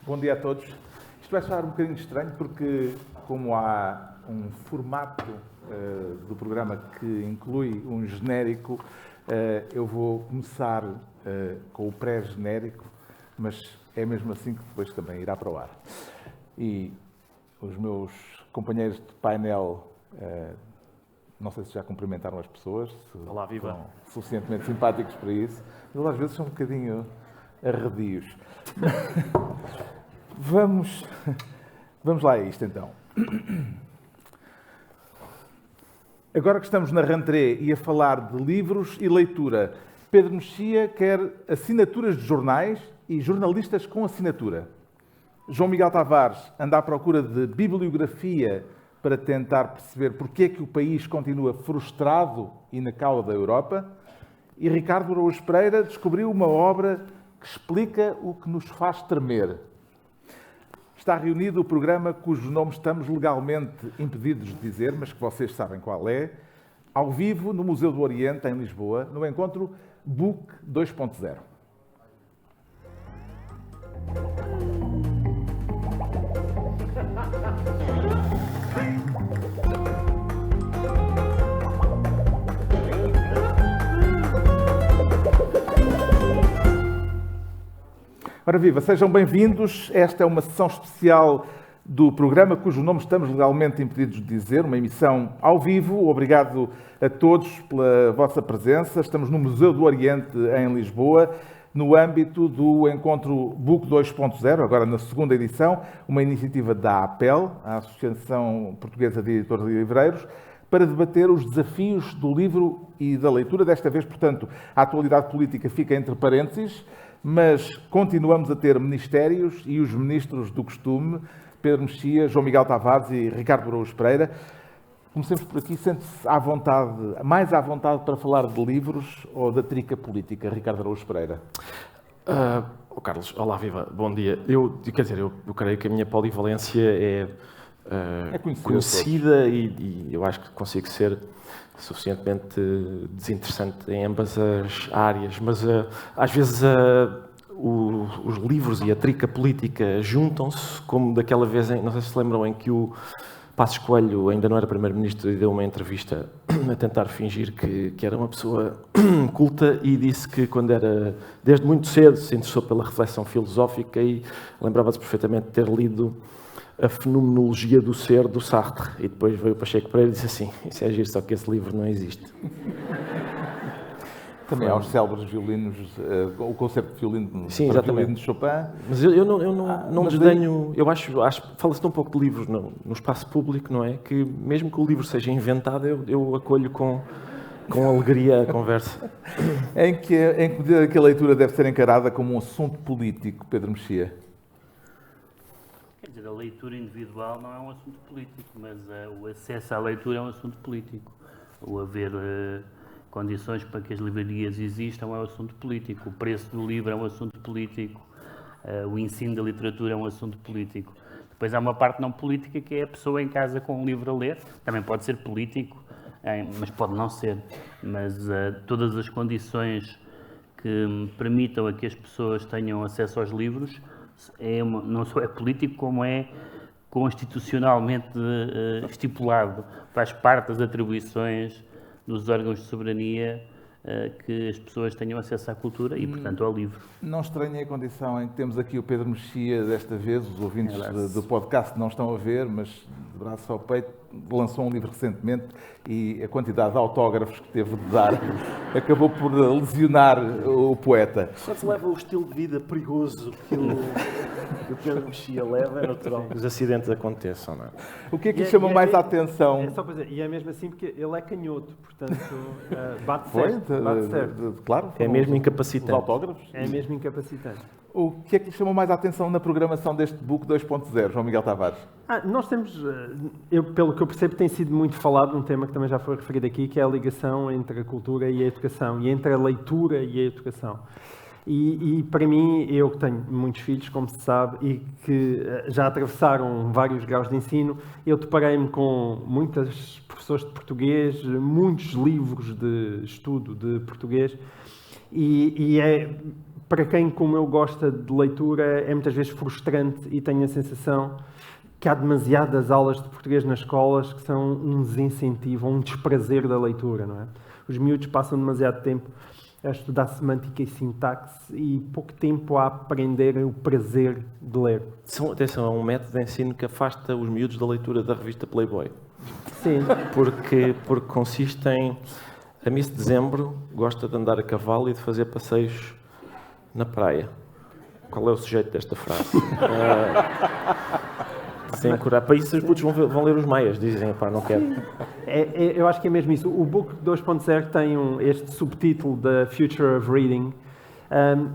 Bom dia a todos. Isto vai soar um bocadinho estranho porque, como há um formato do programa que inclui um genérico, eu vou começar com o pré-genérico, mas é mesmo assim que depois também irá para o ar. E os meus companheiros de painel, não sei se já cumprimentaram as pessoas, se Olá, viva. são suficientemente simpáticos para isso, mas às vezes são um bocadinho arredios. Vamos lá a isto então. Agora que estamos na rentrée e a falar de livros e leitura, Pedro Mexia quer assinaturas de jornais e jornalistas com assinatura. João Miguel Tavares anda à procura de bibliografia para tentar perceber porque é que o país continua frustrado e na cauda da Europa. E Ricardo Araújo Pereira descobriu uma obra que explica o que nos faz tremer. Está reunido o programa cujo nome estamos legalmente impedidos de dizer, mas que vocês sabem qual é, ao vivo no Museu do Oriente, em Lisboa, no encontro Book 2.0. Ora viva, sejam bem-vindos. Esta é uma sessão especial do programa cujo nome estamos legalmente impedidos de dizer, uma emissão ao vivo. Obrigado a todos pela vossa presença. Estamos no Museu do Oriente, em Lisboa, no âmbito do encontro Book 2.0, agora na segunda edição, uma iniciativa da APEL, a Associação Portuguesa de Editores e Livreiros, para debater os desafios do livro e da leitura. Desta vez, portanto, a atualidade política fica entre parênteses, mas continuamos a ter ministérios e os ministros do costume, Pedro Mexia, João Miguel Tavares e Ricardo Araújo Pereira. Comecemos por aqui, sente-se à vontade, mais à vontade para falar de livros ou da trica política, Ricardo Araújo Pereira? Carlos, olá, viva, bom dia. Eu creio que a minha polivalência é conhecida e eu acho que consigo ser suficientemente desinteressante em ambas as áreas, mas às vezes os livros e a trica política juntam-se, como daquela vez, não sei se se lembram, em que o Passos Coelho ainda não era primeiro-ministro e deu uma entrevista a tentar fingir que era uma pessoa culta e disse que quando era, desde muito cedo, se interessou pela reflexão filosófica e lembrava-se perfeitamente de ter lido A Fenomenologia do Ser, do Sartre. E depois veio o Pacheco Pereira e disse assim, isso é giro, só que esse livro não existe. Também há os célebres violinos, o concerto de violino, sim, para exatamente, violino de Chopin. Mas eu não desdenho, eu acho fala-se um pouco de livros no espaço público, não é? Que mesmo que o livro seja inventado, eu acolho com alegria a conversa. Em que medida que a leitura deve ser encarada como um assunto político, Pedro Mexia? Quer dizer, a leitura individual não é um assunto político, mas o acesso à leitura é um assunto político. O haver condições para que as livrarias existam é um assunto político. O preço do livro é um assunto político. O ensino da literatura é um assunto político. Depois há uma parte não política que é a pessoa em casa com um livro a ler. Também pode ser político, mas pode não ser. Mas todas as condições que permitam a que as pessoas tenham acesso aos livros não só é político, como é constitucionalmente estipulado. Faz parte das atribuições dos órgãos de soberania que as pessoas tenham acesso à cultura e, portanto, ao livro. Não estranha a condição em que temos aqui o Pedro Mexia desta vez, os ouvintes do podcast não estão a ver, mas de braço ao peito lançou um livro recentemente e a quantidade de autógrafos que teve de dar acabou por lesionar o poeta. Só se leva o estilo de vida perigoso que o Pedro Mexia leva, é natural que os acidentes aconteçam, não é? O que é que lhe chama mais a atenção? É só para dizer, e é mesmo assim porque ele é canhoto, portanto bate Foi? certo. Bate certo. Claro. É mesmo os incapacitante. autógrafos? É mesmo incapacitante. O que é que lhe chamou mais a atenção na programação deste Book 2.0, João Miguel Tavares? Nós temos, pelo que eu percebo, tem sido muito falado num tema que também já foi referido aqui, que é a ligação entre a cultura e a educação, e entre a leitura e a educação. E para mim, eu que tenho muitos filhos, como se sabe, e que já atravessaram vários graus de ensino, eu deparei-me com muitas professores de português, muitos livros de estudo de português, e é para quem, como eu, gosta de leitura, é muitas vezes frustrante e tenho a sensação que há demasiadas aulas de português nas escolas que são um desincentivo, um desprazer da leitura, não é? Os miúdos passam demasiado tempo a estudar semântica e sintaxe e pouco tempo a aprender o prazer de ler. Atenção, é um método de ensino que afasta os miúdos da leitura da revista Playboy. Sim. Porque consiste em... A Miss Dezembro gosta de andar a cavalo e de fazer passeios na praia. Qual é o sujeito desta frase? Sem curar. Para isso, os putos vão ler os Maias, dizem, pá, não quero. Eu acho que é mesmo isso. O Book 2.0 tem este subtítulo da Future of Reading.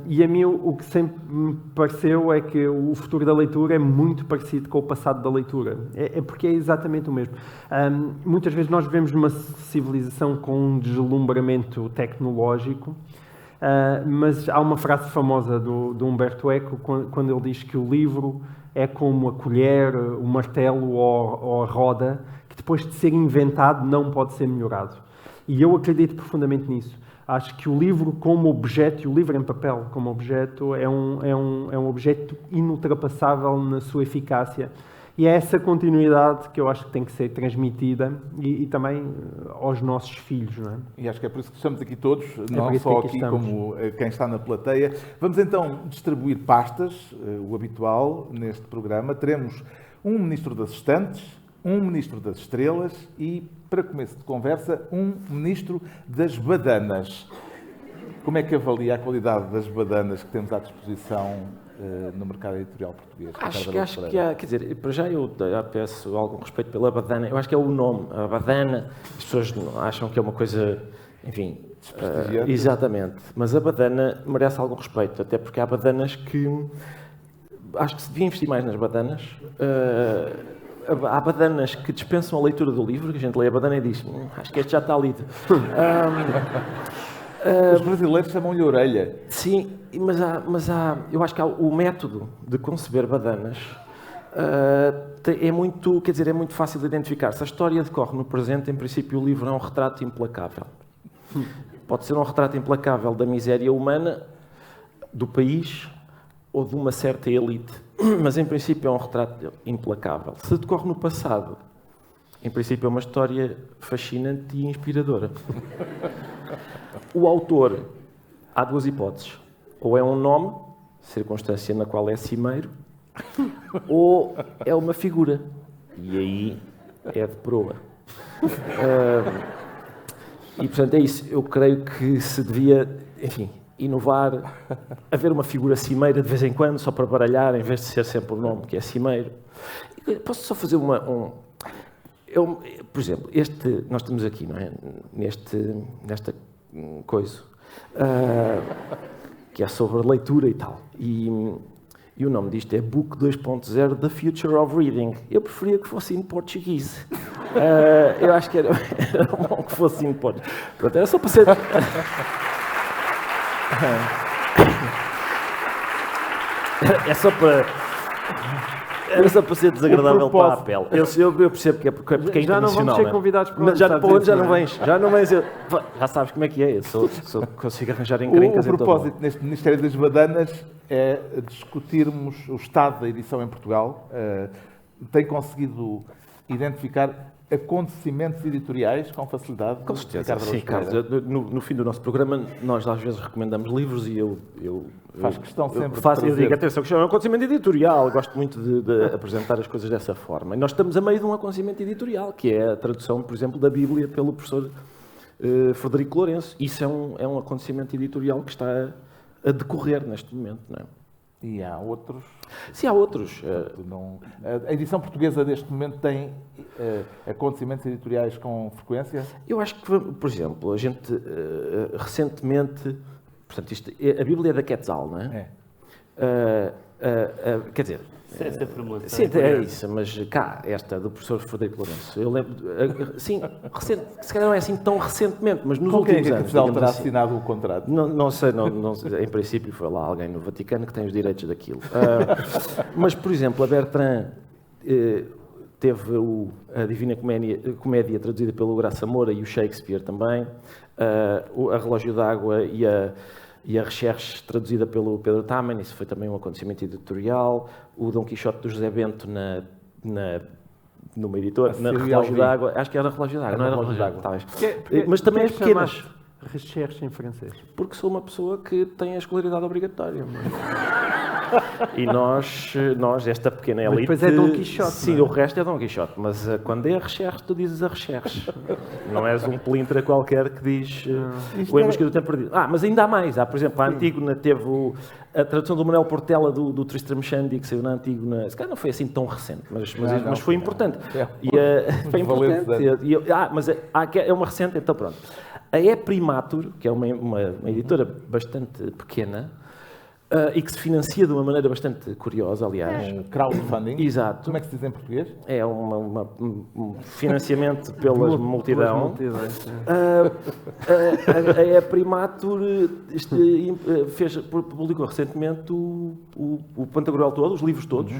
E a mim o que sempre me pareceu é que o futuro da leitura é muito parecido com o passado da leitura. É porque é exatamente o mesmo. Muitas vezes nós vivemos numa civilização com um deslumbramento tecnológico, mas há uma frase famosa do Humberto Eco quando ele diz que o livro é como a colher, o martelo ou a roda, que depois de ser inventado não pode ser melhorado. E eu acredito profundamente nisso. Acho que o livro como objeto, e o livro em papel como objeto, é um objeto inultrapassável na sua eficácia. E é essa continuidade que eu acho que tem que ser transmitida e também aos nossos filhos, não é? E acho que é por isso que estamos aqui todos, não só aqui como quem está na plateia. Vamos então distribuir pastas, o habitual neste programa. Teremos um Ministro das Estantes, um Ministro das Estrelas e, para começo de conversa, um Ministro das Badanas. Como é que avalia a qualidade das badanas que temos à disposição no mercado editorial português? Acho que há, quer dizer, para já eu peço algum respeito pela badana. Eu acho que é o nome, a badana. As pessoas acham que é uma coisa, enfim, exatamente. Mas a badana merece algum respeito, até porque há badanas que acho que se devia investir mais nas badanas. Há badanas que dispensam a leitura do livro, que a gente lê a badana e diz, acho que este já está lido. Os brasileiros chamam-lhe orelha. Sim, mas eu acho que o método de conceber badanas é muito, quer dizer, é muito fácil de identificar. Se a história decorre no presente, em princípio o livro é um retrato implacável. Pode ser um retrato implacável da miséria humana, do país ou de uma certa elite, mas em princípio é um retrato implacável. Se decorre no passado, em princípio é uma história fascinante e inspiradora. O autor, há duas hipóteses. Ou é um nome, circunstância na qual é cimeiro, ou é uma figura. E aí é de proa. E, portanto, é isso. Eu creio que se devia, enfim, inovar, haver uma figura cimeira de vez em quando, só para baralhar, em vez de ser sempre o nome que é cimeiro. Posso só fazer por exemplo, nós estamos aqui, não é? Nesta coisa, que é sobre leitura e tal. E o nome disto é Book 2.0 The Future of Reading. Eu preferia que fosse em português. Eu acho que era bom que fosse em português. Pronto, era só para ser... Era só para ser desagradável para a pele. Eu percebo que é porque é já não vamos ser convidados para já não vens. Já sabes como é que é. Eu consigo arranjar encrencas em todo. O propósito neste Ministério das Badanas é discutirmos o estado da edição em Portugal. Tem conseguido identificar acontecimentos editoriais com facilidade? Com certeza, sim, Carlos. No fim do nosso programa, nós às vezes recomendamos livros e eu faz questão sempre eu digo, atenção, que é um acontecimento editorial, gosto muito de apresentar as coisas dessa forma. E nós estamos a meio de um acontecimento editorial, que é a tradução, por exemplo, da Bíblia pelo professor Frederico Lourenço. Isso é um acontecimento editorial que está a decorrer neste momento, não é? E há outros? Sim, há outros. A edição portuguesa deste momento tem acontecimentos editoriais com frequência? Eu acho que, por exemplo, a gente recentemente... Portanto, a Bíblia é da Quetzal, não é? Quer dizer... Sim, é isso, mas cá, esta do professor Frederico Lourenço. Eu lembro... Sim, se calhar não é assim tão recentemente, mas nos últimos anos... Quem terá assinado o contrato? Não sei, em princípio foi lá alguém no Vaticano que tem os direitos daquilo. Mas, por exemplo, a Bertrand teve a Divina Comédia traduzida pelo Graça Moura e o Shakespeare também, a Relógio d'Água e e a Recherche traduzida pelo Pedro Taman, isso foi também um acontecimento editorial, o Dom Quixote do José Bento numa editora, na Relógio d'Água, acho que era Relógio d'Água, não era Relógio d'Água, talvez. Mas também as pequenas. Recherche em francês. Porque sou uma pessoa que tem a escolaridade obrigatória. E nós, esta pequena elite... Mas depois é Dom Quixote. Sim, o resto é Dom Quixote. Mas quando é a Recherche, tu dizes a Recherche. Não és um pelintra qualquer que diz o Em Busca do Tempo Perdido. Mas ainda há mais. Há, por exemplo, a Antígona teve a tradução do Manuel Portela do Tristram Shandy, que saiu na Antígona. Se calhar não foi assim tão recente, mas foi importante. Foi importante. Mas é uma recente, então pronto. A E Primatur, que é uma editora bastante pequena, e que se financia de uma maneira bastante curiosa, aliás. Um crowdfunding. Exato. Como é que se diz em português? É um financiamento pela multidão. A E Primatur publicou recentemente o Pantagruel todo, os livros todos,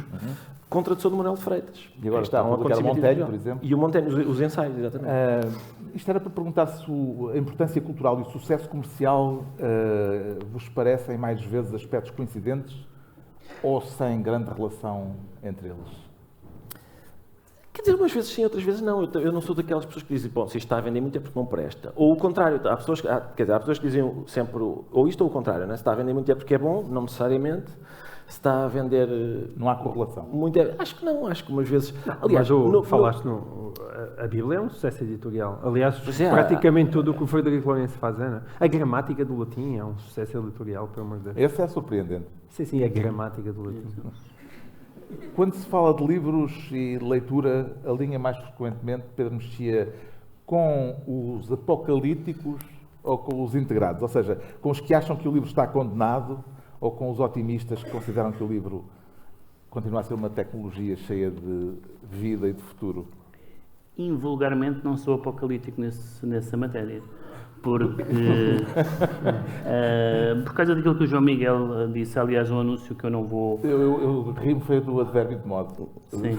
com tradução do Manuel de Freitas. E agora está a publicar o Monteiro, por exemplo. E o Monteiro, os ensaios, exatamente. Isto era para perguntar se a importância cultural e o sucesso comercial vos parecem mais vezes aspectos coincidentes ou sem grande relação entre eles? Quer dizer, umas vezes sim, outras vezes não. Eu não sou daquelas pessoas que dizem, bom, se isto está a vender muito é porque não presta. Ou o contrário, há pessoas que dizem sempre ou isto ou o contrário, né? Se está a vender muito é porque é bom, não necessariamente. Se está a vender... Não há correlação? Muito acho que não, acho que umas vezes... Aliás, a Bíblia é um sucesso editorial. Aliás, praticamente tudo o que o Frederico Lourenço faz é, não é? A gramática do latim é um sucesso editorial, pelo amor de Deus. Esse é surpreendente. Sim, a gramática do latim. Quando se fala de livros e leitura, alinha mais frequentemente, Pedro Mexia, com os apocalípticos ou com os integrados? Ou seja, com os que acham que o livro está condenado ou com os otimistas que consideram que o livro continua a ser uma tecnologia cheia de vida e de futuro? Invulgarmente não sou apocalíptico nessa matéria, porque por causa daquilo que o João Miguel disse, aliás, um anúncio que eu não vou... Eu rimo foi do advérbio de modo. Sim,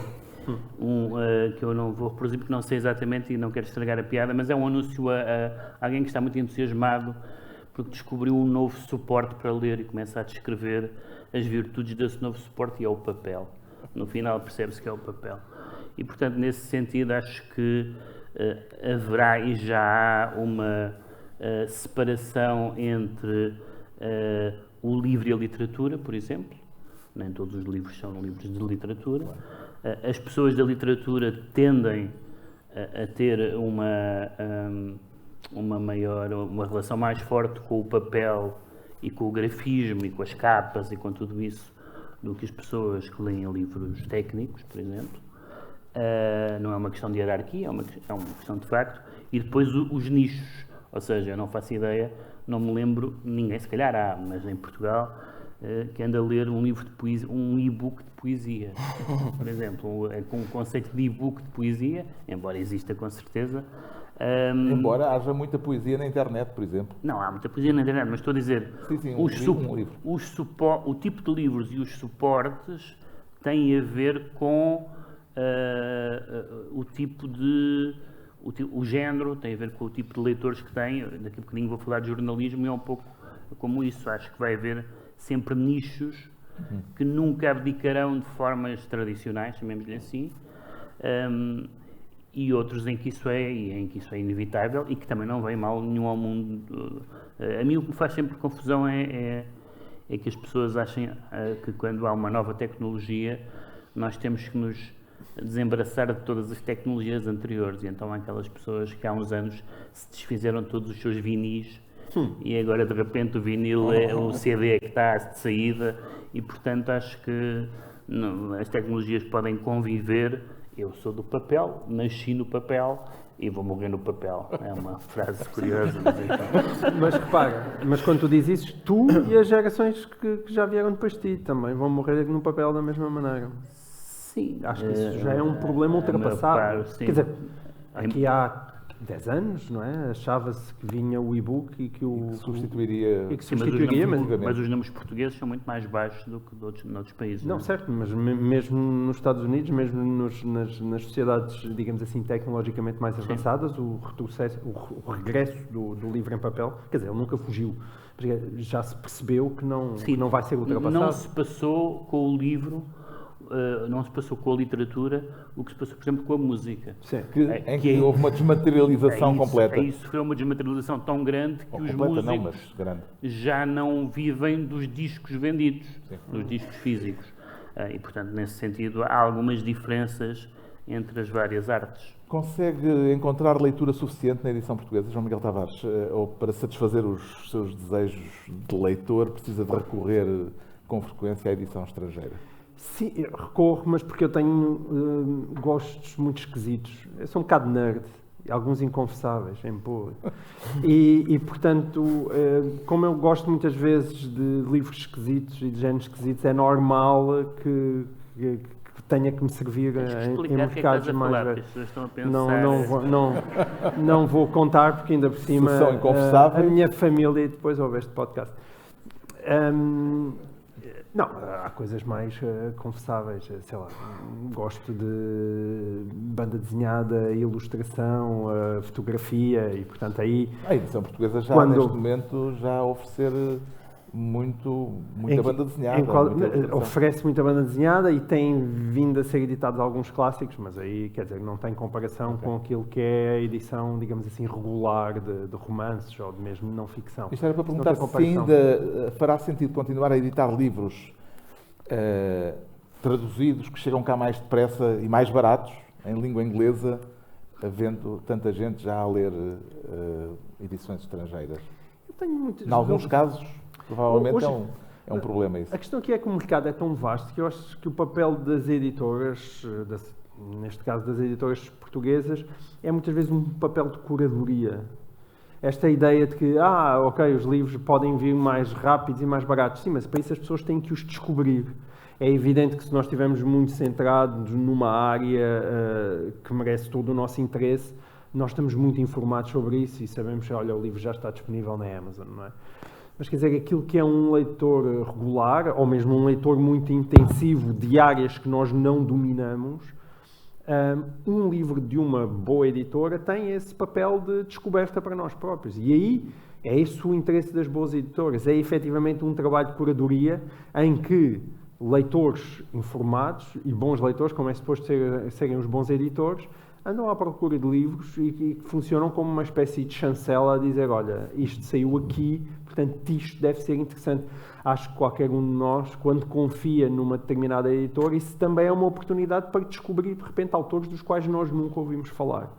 que eu não vou reproduzir porque não sei exatamente e não quero estragar a piada, mas é um anúncio a alguém que está muito entusiasmado porque descobriu um novo suporte para ler e começa a descrever as virtudes desse novo suporte e é o papel. No final percebe-se que é o papel. E, portanto, nesse sentido, acho que haverá e já há uma separação entre o livro e a literatura, por exemplo. Nem todos os livros são livros de literatura. As pessoas da literatura tendem a ter uma relação mais forte com o papel e com o grafismo e com as capas e com tudo isso do que as pessoas que leem livros técnicos, por exemplo. Não é uma questão de hierarquia, é uma questão de facto. E depois os nichos, ou seja, eu não faço ideia, não me lembro, ninguém, se calhar há, mas em Portugal, que anda a ler um livro de poesia, um e-book de poesia, por exemplo, com o conceito de e-book de poesia, embora exista com certeza. Embora haja muita poesia na internet, por exemplo. Não, há muita poesia na internet, mas estou a dizer, sim, livro. O tipo de livros e os suportes têm a ver com o tipo de... O género, tem a ver com o tipo de leitores que têm. Daqui a bocadinho vou falar de jornalismo e é um pouco como isso. Acho que vai haver sempre nichos que nunca abdicarão de formas tradicionais, chamemos-lhe assim, e outros em que isso é inevitável e que também não vem mal nenhum ao mundo. A mim o que me faz sempre confusão é que as pessoas achem que quando há uma nova tecnologia nós temos que nos desembaraçar de todas as tecnologias anteriores, e então há aquelas pessoas que há uns anos se desfizeram de todos os seus vinis e agora de repente o vinil é o CD que está de saída e portanto acho que as tecnologias podem conviver. Eu sou do papel, nasci no papel e vou morrer no papel. É uma frase curiosa. Mas repara, mas quando tu dizes isso, tu e as gerações que já vieram depois de ti também vão morrer no papel da mesma maneira. Sim. Acho que isso já é um problema ultrapassado. Quer dizer, aqui há 10 anos, não é? Achava-se que vinha o e-book e que o... substituiria... E que Sim, substituiria, mas os números portugueses são muito mais baixos do que noutros países. Não, certo, mas mesmo nos Estados Unidos, mesmo nas sociedades, digamos assim, tecnologicamente mais avançadas, o regresso do livro em papel, quer dizer, ele nunca fugiu, já se percebeu que não vai ser ultrapassado. Não se passou com o livro, não se passou com a literatura o que se passou, por exemplo, com a música. Sim. Em que houve uma desmaterialização completa. Isso foi uma desmaterialização tão grande que os completa, músicos grande. já não vivem dos discos vendidos, Sim. dos discos físicos. E, portanto, nesse sentido, há algumas diferenças entre as várias artes. Consegue encontrar leitura suficiente na edição portuguesa, João Miguel Tavares? Ou para satisfazer os seus desejos de leitor, precisa de recorrer com frequência à edição estrangeira? Sim, eu recorro, mas porque eu tenho gostos muito esquisitos. Eu sou um bocado nerd, alguns inconfessáveis, em boa. E portanto, como eu gosto muitas vezes de livros esquisitos e de géneros esquisitos, é normal que tenha que me servir em mercados mais velhos. Não vou contar, porque ainda por cima a minha família e depois ouve este podcast. Não, há coisas mais confessáveis, sei lá, gosto de banda desenhada, ilustração, fotografia e, portanto, aí... A edição portuguesa já, neste momento, já a oferecer muita banda desenhada. Oferece muita banda desenhada e tem vindo a ser editados alguns clássicos, mas aí, quer dizer, não tem comparação com aquilo que é a edição, digamos assim, regular de romances ou de mesmo não ficção. Isto era para perguntar se ainda fará sentido continuar a editar livros traduzidos que chegam cá mais depressa e mais baratos, em língua inglesa, havendo tanta gente já a ler edições estrangeiras. Em alguns casos, provavelmente é um problema isso. A questão aqui é que o mercado é tão vasto que eu acho que o papel das editoras, neste caso das editoras portuguesas, é muitas vezes um papel de curadoria. Esta ideia de que, ok, os livros podem vir mais rápidos e mais baratos. Sim, mas para isso as pessoas têm que os descobrir. É evidente que se nós estivermos muito centrados numa área que merece todo o nosso interesse, nós estamos muito informados sobre isso e sabemos que, olha, o livro já está disponível na Amazon, não é? Mas quer dizer, aquilo que é um leitor regular, ou mesmo um leitor muito intensivo de áreas que nós não dominamos, um livro de uma boa editora tem esse papel de descoberta para nós próprios. E aí é esse o interesse das boas editoras. É efetivamente um trabalho de curadoria em que leitores informados e bons leitores, como é suposto serem os bons editores, andam à procura de livros e que funcionam como uma espécie de chancela a dizer, olha, isto saiu aqui, portanto isto deve ser interessante. Acho que qualquer um de nós, quando confia numa determinada editora, isso também é uma oportunidade para descobrir, de repente, autores dos quais nós nunca ouvimos falar.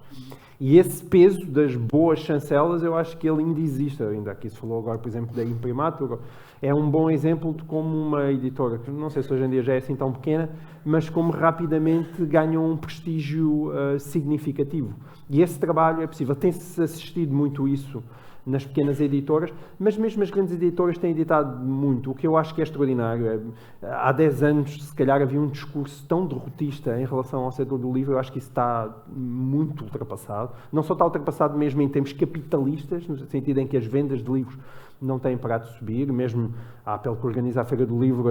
E esse peso das boas chancelas, eu acho que ele ainda existe. Ainda aqui se falou agora, por exemplo, da Imprimatur. É um bom exemplo de como uma editora, que não sei se hoje em dia já é assim tão pequena, mas como rapidamente ganham um prestígio significativo. E esse trabalho é possível. Tem-se assistido muito isso nas pequenas editoras, mas mesmo as grandes editoras têm editado muito, o que eu acho que é extraordinário. Há 10 anos, se calhar, havia um discurso tão derrotista em relação ao setor do livro, eu acho que isso está muito ultrapassado. Não só está ultrapassado mesmo em termos capitalistas, no sentido em que as vendas de livros não têm parado de subir, mesmo a Apple que organiza a Feira do Livro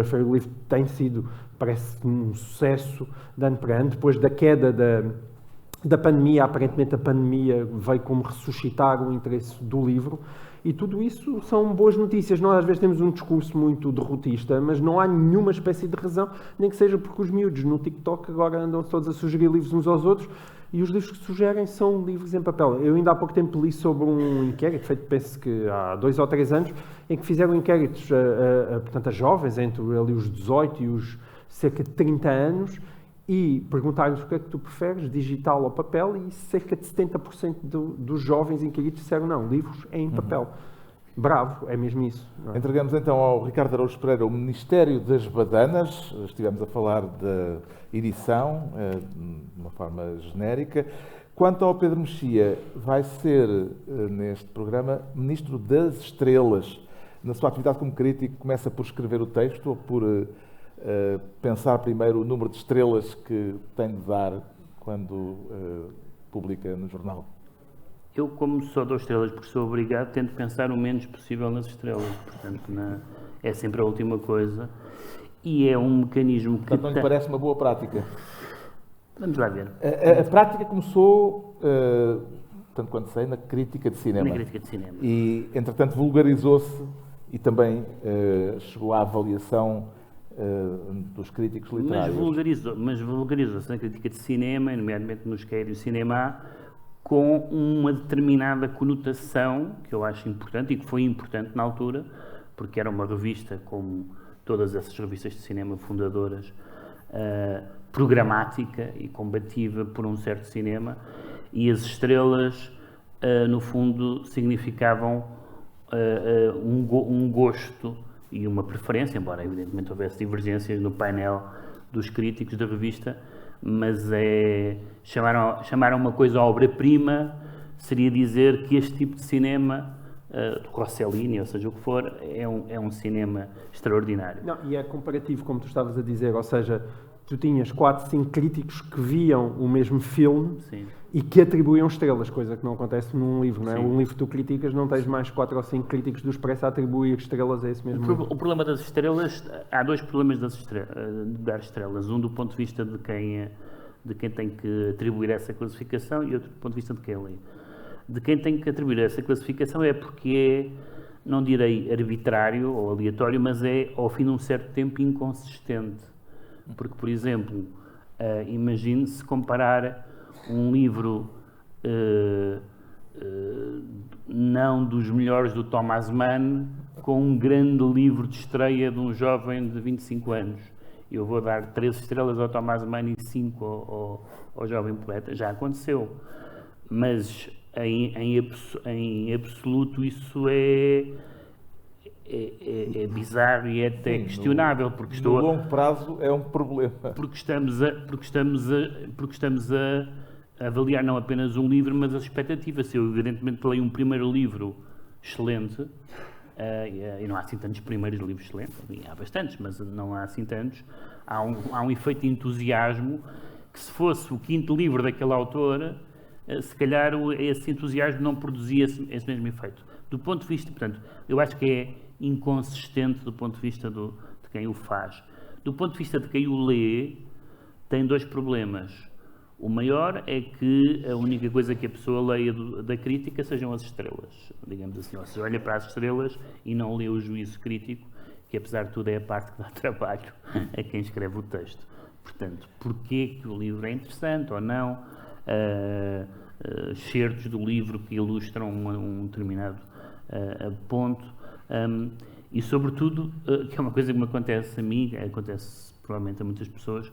tem sido, parece, um sucesso de ano para ano, depois da queda da pandemia, aparentemente a pandemia veio como ressuscitar o interesse do livro e tudo isso são boas notícias. Nós às vezes temos um discurso muito derrotista, mas não há nenhuma espécie de razão, nem que seja porque os miúdos no TikTok agora andam todos a sugerir livros uns aos outros e os livros que sugerem são livros em papel. Eu ainda há pouco tempo li sobre um inquérito, feito penso que há 2 ou 3 anos, em que fizeram inquéritos portanto, a jovens entre ali os 18 e os cerca de 30 anos e perguntaram-lhes o que é que tu preferes, digital ou papel, e cerca de 70% dos jovens inquiridos disseram não, livros em papel. Bravo, é mesmo isso. Não é? Entregamos então ao Ricardo Araújo Pereira o Ministério das Badanas. Estivemos a falar da edição, de uma forma genérica. Quanto ao Pedro Mexia, vai ser, neste programa, Ministro das Estrelas. Na sua atividade como crítico, começa por escrever o texto ou por pensar primeiro o número de estrelas que tem de dar quando publica no jornal? Eu, como só dou estrelas porque sou obrigado, tento pensar o menos possível nas estrelas. Portanto, é sempre a última coisa. E é um mecanismo que... Portanto, não lhe parece uma boa prática? Vamos lá ver. A prática começou, tanto quanto sei, na crítica de cinema. Na crítica de cinema. E, entretanto, vulgarizou-se e também chegou à avaliação dos críticos literários. Mas vulgarizou-se na crítica de cinema, nomeadamente nos queridos cinema, com uma determinada conotação, que eu acho importante e que foi importante na altura, porque era uma revista, como todas essas revistas de cinema fundadoras, programática e combativa por um certo cinema, e as estrelas, no fundo, significavam um gosto e uma preferência, embora evidentemente houvesse divergências no painel dos críticos da revista, mas chamaram uma coisa obra-prima, seria dizer que este tipo de cinema, do Rossellini, ou seja o que for, é um cinema extraordinário. Não, e é comparativo, como tu estavas a dizer, ou seja, tu tinhas 4, 5 críticos que viam o mesmo filme. Sim. E que atribuíam estrelas, coisa que não acontece num livro, não é? Um livro que tu criticas, não tens mais 4 ou 5 críticos do Expresso a atribuir estrelas a esse mesmo livro. O problema das estrelas, há dois problemas de dar estrelas. Um do ponto de vista de quem tem que atribuir essa classificação e outro do ponto de vista de quem lê. De quem tem que atribuir essa classificação é porque não direi arbitrário ou aleatório, mas é, ao fim de um certo tempo, inconsistente. Porque, por exemplo, imagine-se comparar um livro não dos melhores do Thomas Mann com um grande livro de estreia de um jovem de 25 anos. Eu vou dar 3 estrelas ao Thomas Mann e 5 ao jovem poeta. Já aconteceu. Mas em absoluto isso é bizarro e é até questionável, porque no longo prazo é um problema. Porque estamos a avaliar não apenas um livro, mas as expectativas. Se eu evidentemente leio um primeiro livro excelente, e não há assim tantos primeiros livros excelentes, há bastantes, mas não há assim tantos, há um efeito de entusiasmo que, se fosse o 5º livro daquele autor, se calhar esse entusiasmo não produzia esse mesmo efeito. Do ponto de vista, portanto, eu acho que é inconsistente do ponto de vista de quem o faz. Do ponto de vista de quem o lê, tem 2 problemas. O maior é que a única coisa que a pessoa leia da crítica sejam as estrelas. Digamos assim, ou seja, olha para as estrelas e não lê o juízo crítico, que apesar de tudo é a parte que dá trabalho a quem escreve o texto. Portanto, porquê que o livro é interessante ou não? Excertos do livro que ilustram um determinado ponto. E, sobretudo, que é uma coisa que me acontece a mim, acontece provavelmente a muitas pessoas,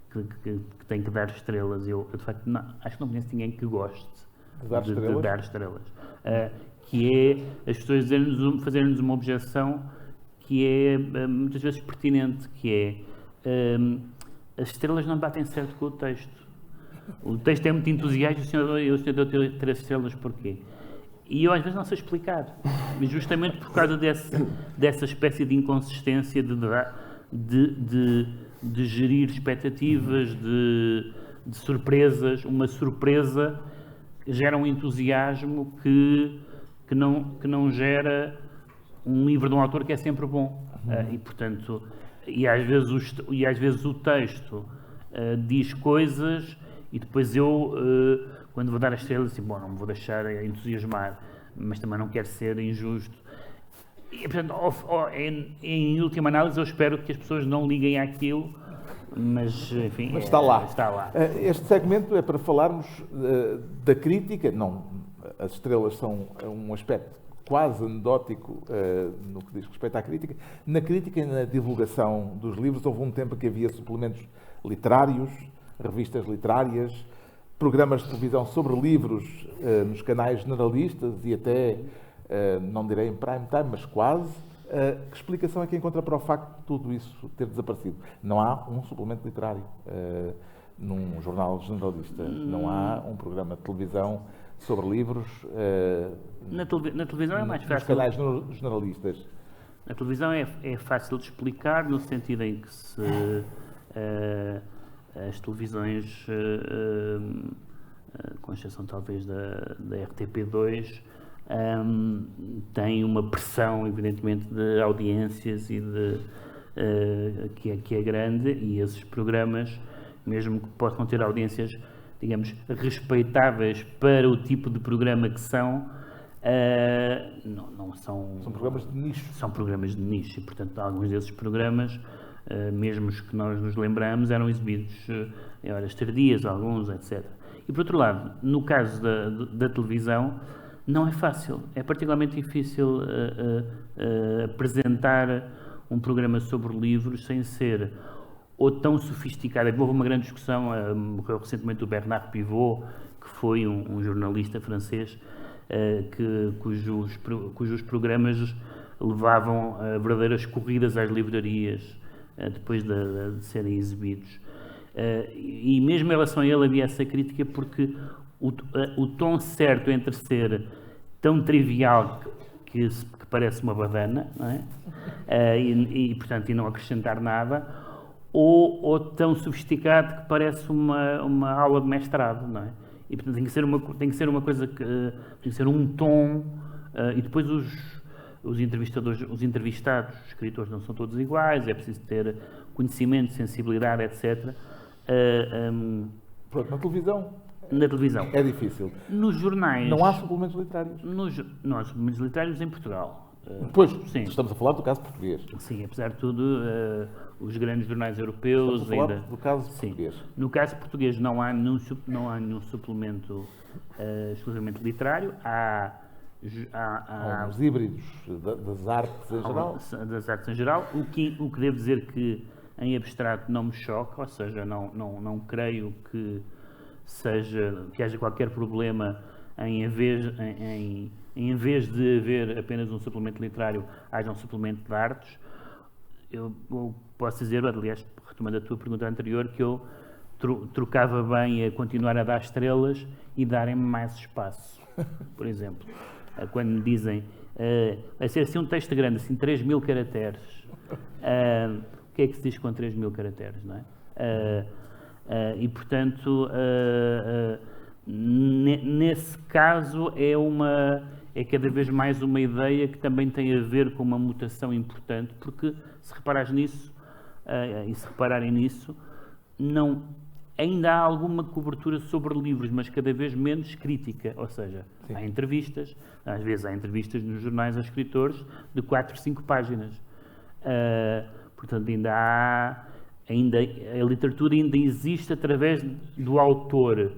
que têm que dar estrelas. Eu de facto, acho que não conheço ninguém que goste de dar estrelas. Que é as pessoas fazerem-nos uma objeção que é muitas vezes pertinente, que é as estrelas não batem certo com o texto. O texto é muito entusiasta e o senhor deu 3 estrelas porquê? E eu às vezes não sei explicar, mas justamente por causa dessa espécie de inconsistência de gerir expectativas, de surpresas. Uma surpresa gera um entusiasmo que não gera um livro de um autor que é sempre bom. E, portanto, às vezes o texto diz coisas e depois eu, quando vou dar as estrelas, assim, bom, não me vou deixar entusiasmar, mas também não quero ser injusto. E, portanto, em última análise, eu espero que as pessoas não liguem àquilo, mas, enfim... Mas está lá. Este segmento é para falarmos da crítica. Não, as estrelas são um aspecto quase anedótico no que diz respeito à crítica. Na crítica e na divulgação dos livros, houve um tempo que havia suplementos literários, revistas literárias, programas de televisão sobre livros nos canais generalistas e até, não direi em prime time, mas quase. Que explicação é que encontra para o facto de tudo isso ter desaparecido? Não há um suplemento literário num jornal generalista, não há um programa de televisão sobre livros na televisão é mais fácil. Nos canais generalistas. Na televisão é fácil de explicar, no sentido em que as televisões com exceção talvez da RTP2, tem uma pressão, evidentemente, de audiências e que é grande, e esses programas, mesmo que possam ter audiências, digamos, respeitáveis para o tipo de programa que são, não são... São programas de nicho. São programas de nicho, e, portanto, alguns desses programas, mesmo os que nós nos lembramos, eram exibidos em horas tardias, alguns, etc. E, por outro lado, no caso da televisão, não é fácil. É particularmente difícil apresentar um programa sobre livros sem ser ou tão sofisticado. Houve uma grande discussão, morreu recentemente o Bernard Pivot, que foi um jornalista francês, cujos programas levavam verdadeiras corridas às livrarias depois de serem exibidos. E mesmo em relação a ele havia essa crítica, porque o tom certo entre ser tão trivial que parece uma badana, não é? Portanto, não acrescentar nada, ou tão sofisticado que parece uma aula de mestrado, não é? E portanto tem que ser uma coisa que tem que ser um tom, e depois os entrevistados, os escritores não são todos iguais, é preciso ter conhecimento, sensibilidade, etc. Pronto, na televisão. Na televisão. É difícil. Nos jornais. Não há suplementos literários. Não há suplementos literários em Portugal. Pois, sim. Estamos a falar do caso português. Sim, apesar de tudo, os grandes jornais europeus... Estamos a falar do caso português. No caso português não há nenhum suplemento exclusivamente literário. Há os híbridos das artes em geral. Das artes em geral. O que devo dizer que em abstrato não me choca, ou seja, não creio que haja qualquer problema em vez de haver apenas um suplemento literário, haja um suplemento de artes. Eu posso dizer, aliás, retomando a tua pergunta anterior, que eu trocava bem a continuar a dar estrelas e darem-me mais espaço. Por exemplo, quando me dizem vai ser assim um texto grande, assim 3.000 caracteres, o que é que se diz com 3.000 caracteres, não é? E, portanto, nesse caso é cada vez mais uma ideia que também tem a ver com uma mutação importante, porque se reparares nisso, e se repararem nisso, ainda há alguma cobertura sobre livros, mas cada vez menos crítica, ou seja, sim, há entrevistas, às vezes há entrevistas nos jornais a escritores de 4, 5 páginas. Portanto, a literatura ainda existe através do autor,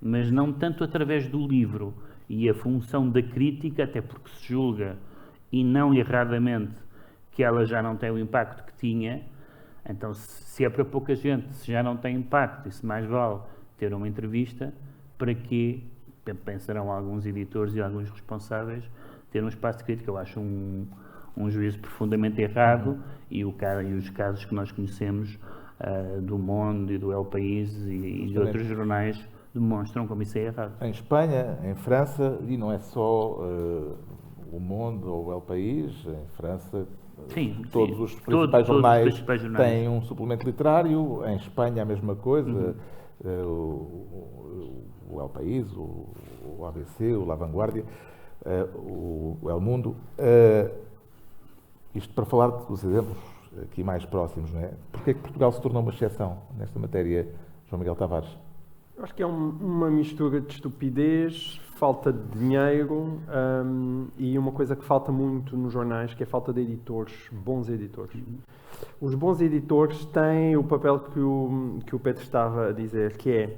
mas não tanto através do livro. E a função da crítica, até porque se julga, e não erradamente, que ela já não tem o impacto que tinha, então se é para pouca gente, se já não tem impacto, e se mais vale ter uma entrevista, para que, pensarão alguns editores e alguns responsáveis, ter um espaço de crítica? Eu acho um juízo profundamente errado, e os casos que nós conhecemos do Monde e do El País e de outros jornais demonstram como isso é errado. Em Espanha, em França, e não é só o Monde ou o El País, em França, sim, todos os principais jornais têm um suplemento literário. Em Espanha a mesma coisa, o El País, o ABC, o La Vanguardia, o El Mundo. Isto para falar dos exemplos aqui mais próximos, não é? Porquê é que Portugal se tornou uma exceção nesta matéria, João Miguel Tavares? Eu acho que é uma mistura de estupidez, falta de dinheiro e uma coisa que falta muito nos jornais, que é a falta de editores, bons editores. Os bons editores têm o papel que o Pedro estava a dizer, que é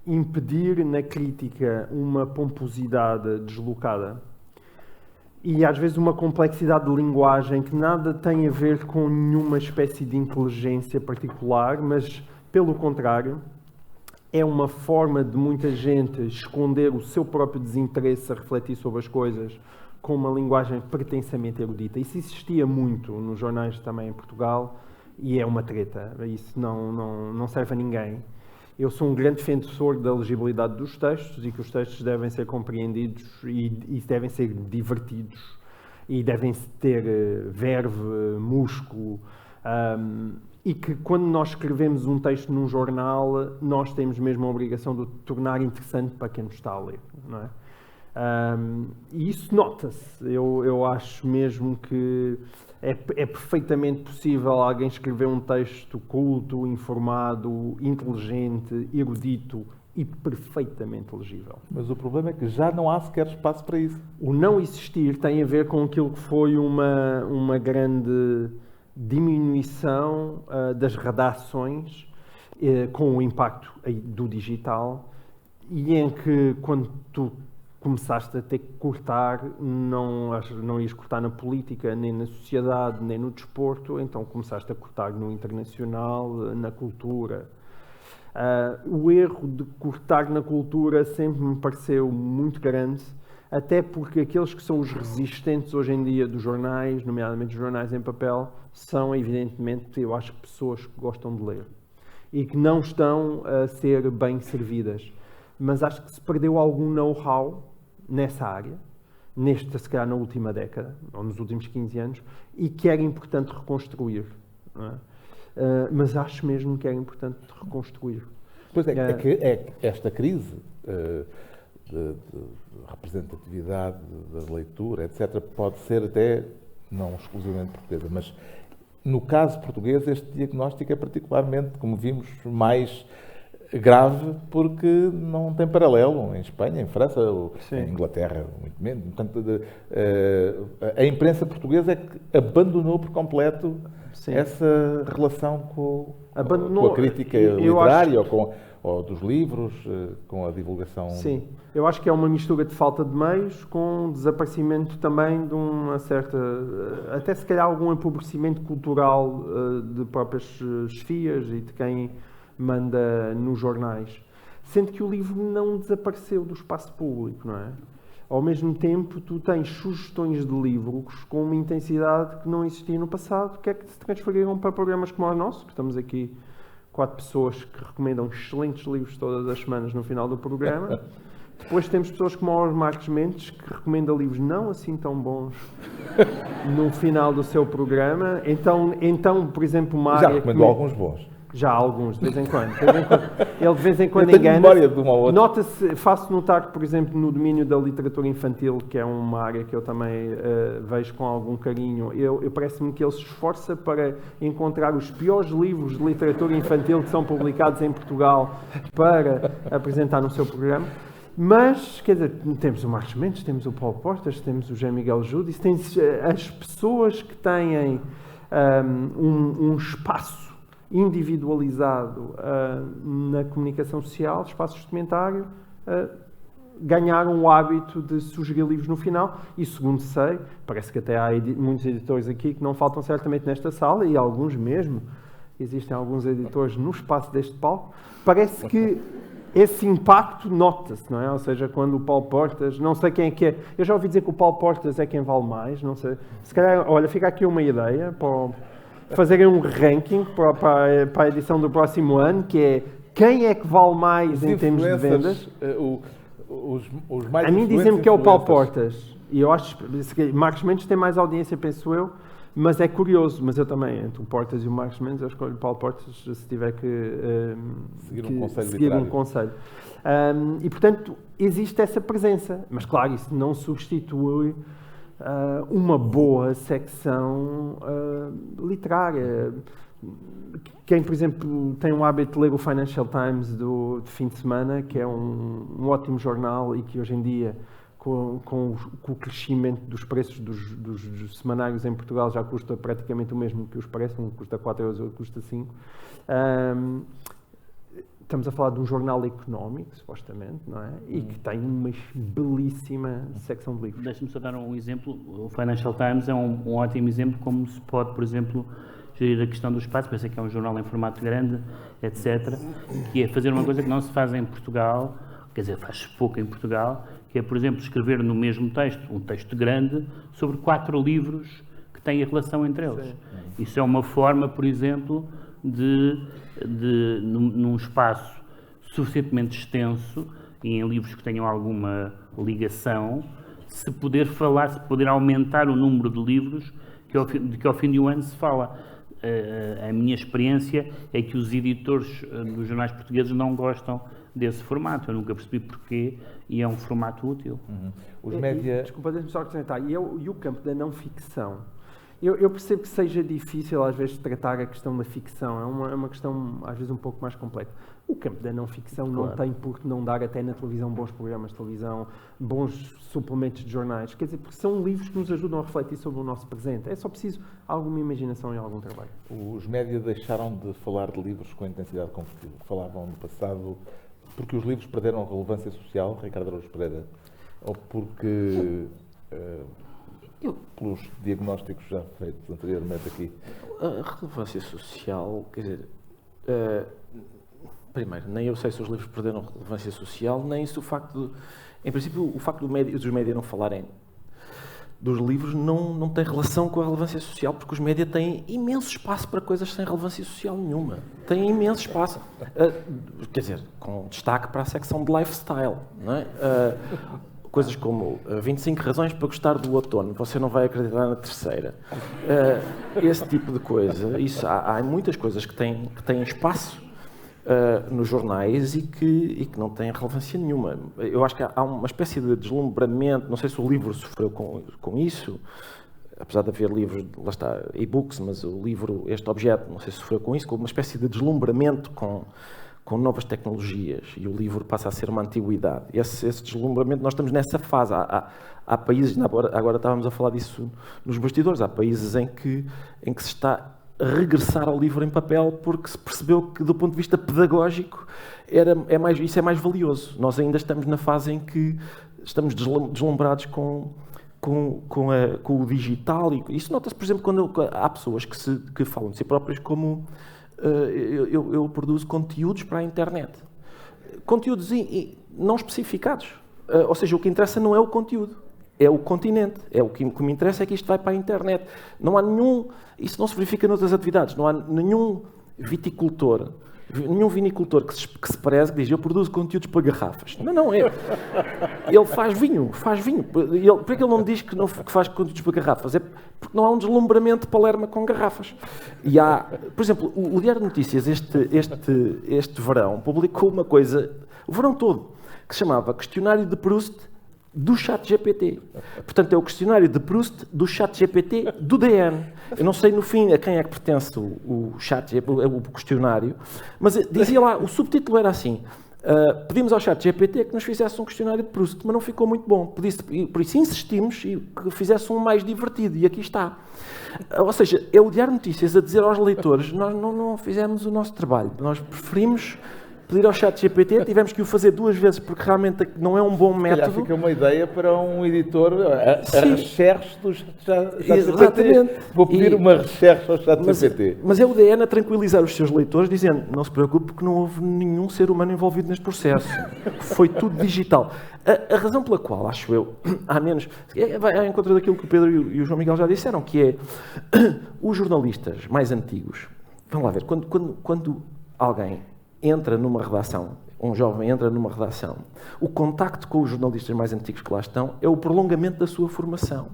impedir na crítica uma pomposidade deslocada e às vezes uma complexidade de linguagem que nada tem a ver com nenhuma espécie de inteligência particular, mas pelo contrário, é uma forma de muita gente esconder o seu próprio desinteresse a refletir sobre as coisas com uma linguagem pretensamente erudita. Isso existia muito nos jornais também em Portugal e é uma treta. Isso não serve a ninguém. Eu sou um grande defensor da legibilidade dos textos e que os textos devem ser compreendidos e devem ser divertidos e devem ter verve, músculo, E que quando nós escrevemos um texto num jornal, nós temos mesmo a obrigação de o tornar interessante para quem nos está a ler, não é? E isso nota-se. Eu acho mesmo que é perfeitamente possível alguém escrever um texto culto, informado, inteligente, erudito e perfeitamente legível. Mas o problema é que já não há sequer espaço para isso. O não existir tem a ver com aquilo que foi uma grande diminuição das redações com o impacto do digital, e em que quando tu começaste a ter que cortar, não ias cortar na política, nem na sociedade, nem no desporto, então começaste a cortar no internacional, na cultura. O erro de cortar na cultura sempre me pareceu muito grande, até porque aqueles que são os resistentes hoje em dia dos jornais, nomeadamente os jornais em papel, são evidentemente, eu acho, pessoas que gostam de ler e que não estão a ser bem servidas. Mas acho que se perdeu algum know-how nessa área, se calhar na última década, ou nos últimos 15 anos, e que era importante reconstruir. Não é? Mas acho mesmo que era importante reconstruir. Pois é esta crise de representatividade da leitura, etc., pode ser até, não exclusivamente portuguesa, mas no caso português este diagnóstico é particularmente, como vimos, mais grave, porque não tem paralelo em Espanha, em França, ou em Inglaterra, muito menos. Portanto, a imprensa portuguesa é que abandonou por completo essa relação com a crítica literária, ou dos livros, com a divulgação. Sim, eu acho que é uma mistura de falta de meios com desaparecimento também de uma certa, até se calhar algum empobrecimento cultural de próprias chefias e de quem manda nos jornais. Sendo que o livro não desapareceu do espaço público, não é? Ao mesmo tempo, tu tens sugestões de livros com uma intensidade que não existia no passado, que é que se transferiram para programas como o nosso, que estamos aqui 4 pessoas que recomendam excelentes livros todas as semanas no final do programa. Depois temos pessoas como o Marcos Mendes, que recomenda livros não assim tão bons no final do seu programa. Então por exemplo, uma área... Já recomendou alguns bons. Já alguns, de vez em quando. Ele de vez em quando engana-se. Nota-se, faço notar que, por exemplo, no domínio da literatura infantil, que é uma área que eu também vejo com algum carinho, eu parece-me que ele se esforça para encontrar os piores livros de literatura infantil que são publicados em Portugal para apresentar no seu programa. Mas, quer dizer, temos o Marcos Mendes, temos o Paulo Portas, temos o José Miguel Júdice, temos as pessoas que têm um espaço individualizado na comunicação social, espaços de comentário, ganharam o hábito de sugerir livros no final e, segundo sei, parece que até há muitos editores aqui que não faltam certamente nesta sala, e alguns mesmo, existem alguns editores no espaço deste palco, parece que esse impacto nota-se, não é? Ou seja, quando o Paulo Portas, não sei quem é que é, eu já ouvi dizer que o Paulo Portas é quem vale mais, não sei, se calhar, olha, fica aqui uma ideia para fazerem um ranking para a edição do próximo ano, que é quem é que vale mais em termos de vendas. Os mais a mim dizem-me que é o Paulo Portas. E eu acho que Marcos Mendes tem mais audiência, penso eu, mas é curioso. Mas eu também, entre o Portas e o Marcos Mendes, eu escolho o Paulo Portas se tiver que seguir um conselho. E, portanto, existe essa presença. Mas, claro, isso não substitui uma boa secção literária. Quem, por exemplo, tem o hábito de ler o Financial Times de fim de semana, que é um ótimo jornal e que hoje em dia, com o crescimento dos preços dos semanários em Portugal, já custa praticamente o mesmo que o Expresso, um custa 4 euros, outro custa 5. Estamos a falar de um jornal económico, supostamente, não é? E que tem uma belíssima secção de livros. Deixa-me só dar um exemplo. O Financial Times é um ótimo exemplo como se pode, por exemplo, gerir a questão do espaço. Pensei que é um jornal em formato grande, etc. Que é fazer uma coisa que não se faz em Portugal, quer dizer, faz pouco em Portugal, que é, por exemplo, escrever no mesmo texto, um texto grande, sobre 4 livros que têm a relação entre eles. Sim. Isso é uma forma, por exemplo, num espaço suficientemente extenso e em livros que tenham alguma ligação, se poder aumentar o número de livros que ao fim de um ano se fala. a minha experiência é que os editores dos jornais portugueses não gostam desse formato. Eu nunca percebi porquê e é um formato útil. Os média... Desculpa, deixe-me só acrescentar. E o campo da não-ficção? Eu percebo que seja difícil, às vezes, tratar a questão da ficção. É uma questão, às vezes, um pouco mais complexa. O campo da não-ficção não tem por que não dar até na televisão bons programas de televisão, bons suplementos de jornais. Quer dizer, porque são livros que nos ajudam a refletir sobre o nosso presente. É só preciso alguma imaginação e algum trabalho. Os média deixaram de falar de livros com intensidade combustível. Falavam no passado porque os livros perderam relevância social, Ricardo Araújo Pereira, ou porque... pelos diagnósticos já feitos anteriormente aqui? A relevância social, quer dizer, primeiro, nem eu sei se os livros perderam relevância social, nem se o facto em princípio, o facto dos médias não falarem dos livros não tem relação com a relevância social, porque os médias têm imenso espaço para coisas sem relevância social nenhuma. Têm imenso espaço. Quer dizer, com destaque para a secção de lifestyle, não é? Coisas como 25 razões para gostar do outono, você não vai acreditar na terceira. Esse tipo de coisa. Isso, há muitas coisas que têm espaço nos jornais e que não têm relevância nenhuma. Eu acho que há uma espécie de deslumbramento, não sei se o livro sofreu com isso, apesar de haver livros, lá está, e-books, mas o livro, este objeto, não sei se sofreu com isso, com uma espécie de deslumbramento com novas tecnologias, e o livro passa a ser uma antiguidade. Esse deslumbramento, nós estamos nessa fase. Há países, agora estávamos a falar disso nos bastidores, há países em que se está a regressar ao livro em papel porque se percebeu que, do ponto de vista pedagógico, isso é mais valioso. Nós ainda estamos na fase em que estamos deslumbrados com o digital, e isso nota-se, por exemplo, quando há pessoas que falam de si próprias como... Eu produzo conteúdos para a internet. Conteúdos não especificados. Ou seja, o que interessa não é o conteúdo, é o continente. O que me interessa é que isto vai para a internet. Não há nenhum... Isso não se verifica noutras atividades. Não há nenhum viticultor, nenhum vinicultor que se preze, que diz: eu produzo conteúdos para garrafas. Não. Ele faz vinho. Por que ele não diz que faz conteúdos para garrafas? É porque não há um deslumbramento de Palerma com garrafas. E há, por exemplo, o Diário de Notícias este verão publicou uma coisa, o verão todo, que se chamava Questionário de Proust do ChatGPT. Portanto, é o questionário de Proust do ChatGPT do DN. Eu não sei, no fim, a quem é que pertence o questionário, mas dizia lá, o subtítulo era assim: pedimos ao ChatGPT que nos fizesse um questionário de Proust, mas não ficou muito bom. Por isso insistimos e que fizesse um mais divertido, e aqui está. Ou seja, é o Diário de Notícias a dizer aos leitores: nós não fizemos o nosso trabalho, nós preferimos pedir ao ChatGPT, tivemos que o fazer 2 vezes porque realmente não é um bom método. Fica uma ideia para um editor, a recherche do ChatGPT. Exatamente. Vou pedir uma recherche ao ChatGPT. Mas é o DN a tranquilizar os seus leitores, dizendo: não se preocupe porque não houve nenhum ser humano envolvido neste processo. Foi tudo digital. A razão pela qual, acho eu, há menos... Vai ao encontro daquilo que o Pedro e o João Miguel já disseram, que é os jornalistas mais antigos. Vamos lá ver, quando alguém entra numa redação, um jovem entra numa redação, o contacto com os jornalistas mais antigos que lá estão é o prolongamento da sua formação.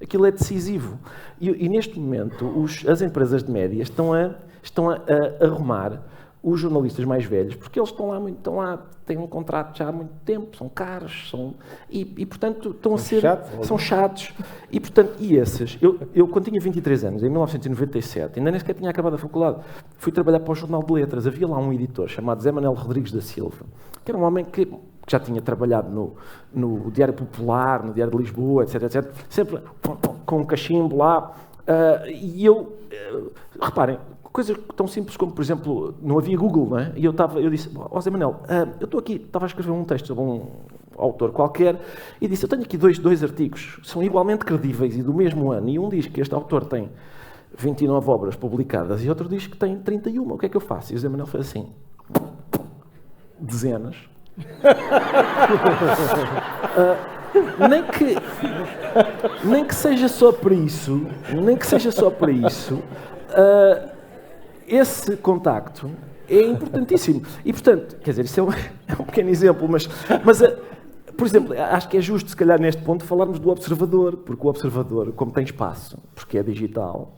Aquilo é decisivo. E neste momento, as empresas de média estão a arrumar os jornalistas mais velhos, porque eles estão lá, têm um contrato já há muito tempo, são caros, e portanto são chatos. E portanto, esses, eu quando tinha 23 anos, em 1997, ainda nem sequer tinha acabado a faculdade, fui trabalhar para o Jornal de Letras. Havia lá um editor chamado Zé Manuel Rodrigues da Silva, que era um homem que já tinha trabalhado no Diário Popular, no Diário de Lisboa, etc, sempre com um cachimbo lá, e eu, reparem, coisas tão simples como, por exemplo, não havia Google, não é? E eu disse: ó Zé Manuel, eu estou aqui, estava a escrever um texto sobre um autor qualquer, e disse: eu tenho aqui dois artigos, são igualmente credíveis e do mesmo ano, e um diz que este autor tem 29 obras publicadas e outro diz que tem 31, o que é que eu faço? E o Zé Manuel fez assim: dezenas. Nem que seja só para isso, esse contacto é importantíssimo. E, portanto, quer dizer, isso é um pequeno exemplo, mas por exemplo, acho que é justo, se calhar, neste ponto, falarmos do Observador, porque o Observador, como tem espaço, porque é digital,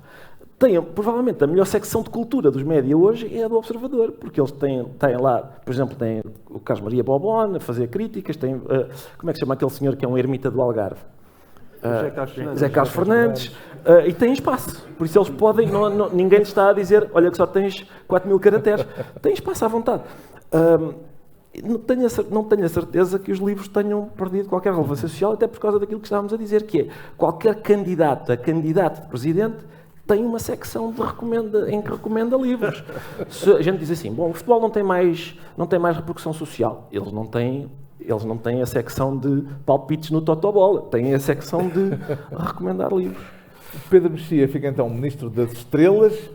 provavelmente a melhor secção de cultura dos média hoje é a do Observador, porque eles têm lá, por exemplo, tem o Carlos Maria Bobon a fazer críticas, tem, como é que se chama aquele senhor que é um ermita do Algarve? José Carlos Fernandes, e tem espaço, por isso eles podem, ninguém lhes está a dizer, olha que só tens 4.000 caracteres, tem espaço à vontade. Não tenho a certeza que os livros tenham perdido qualquer relevância social, até por causa daquilo que estávamos a dizer, que é, qualquer candidato de presidente tem uma secção em que recomenda livros. Se a gente diz assim, bom, o futebol não tem mais repercussão social, eles não têm a secção de palpites no Totobola, têm a secção de recomendar livros. Pedro Mexia fica então Ministro das Estrelas.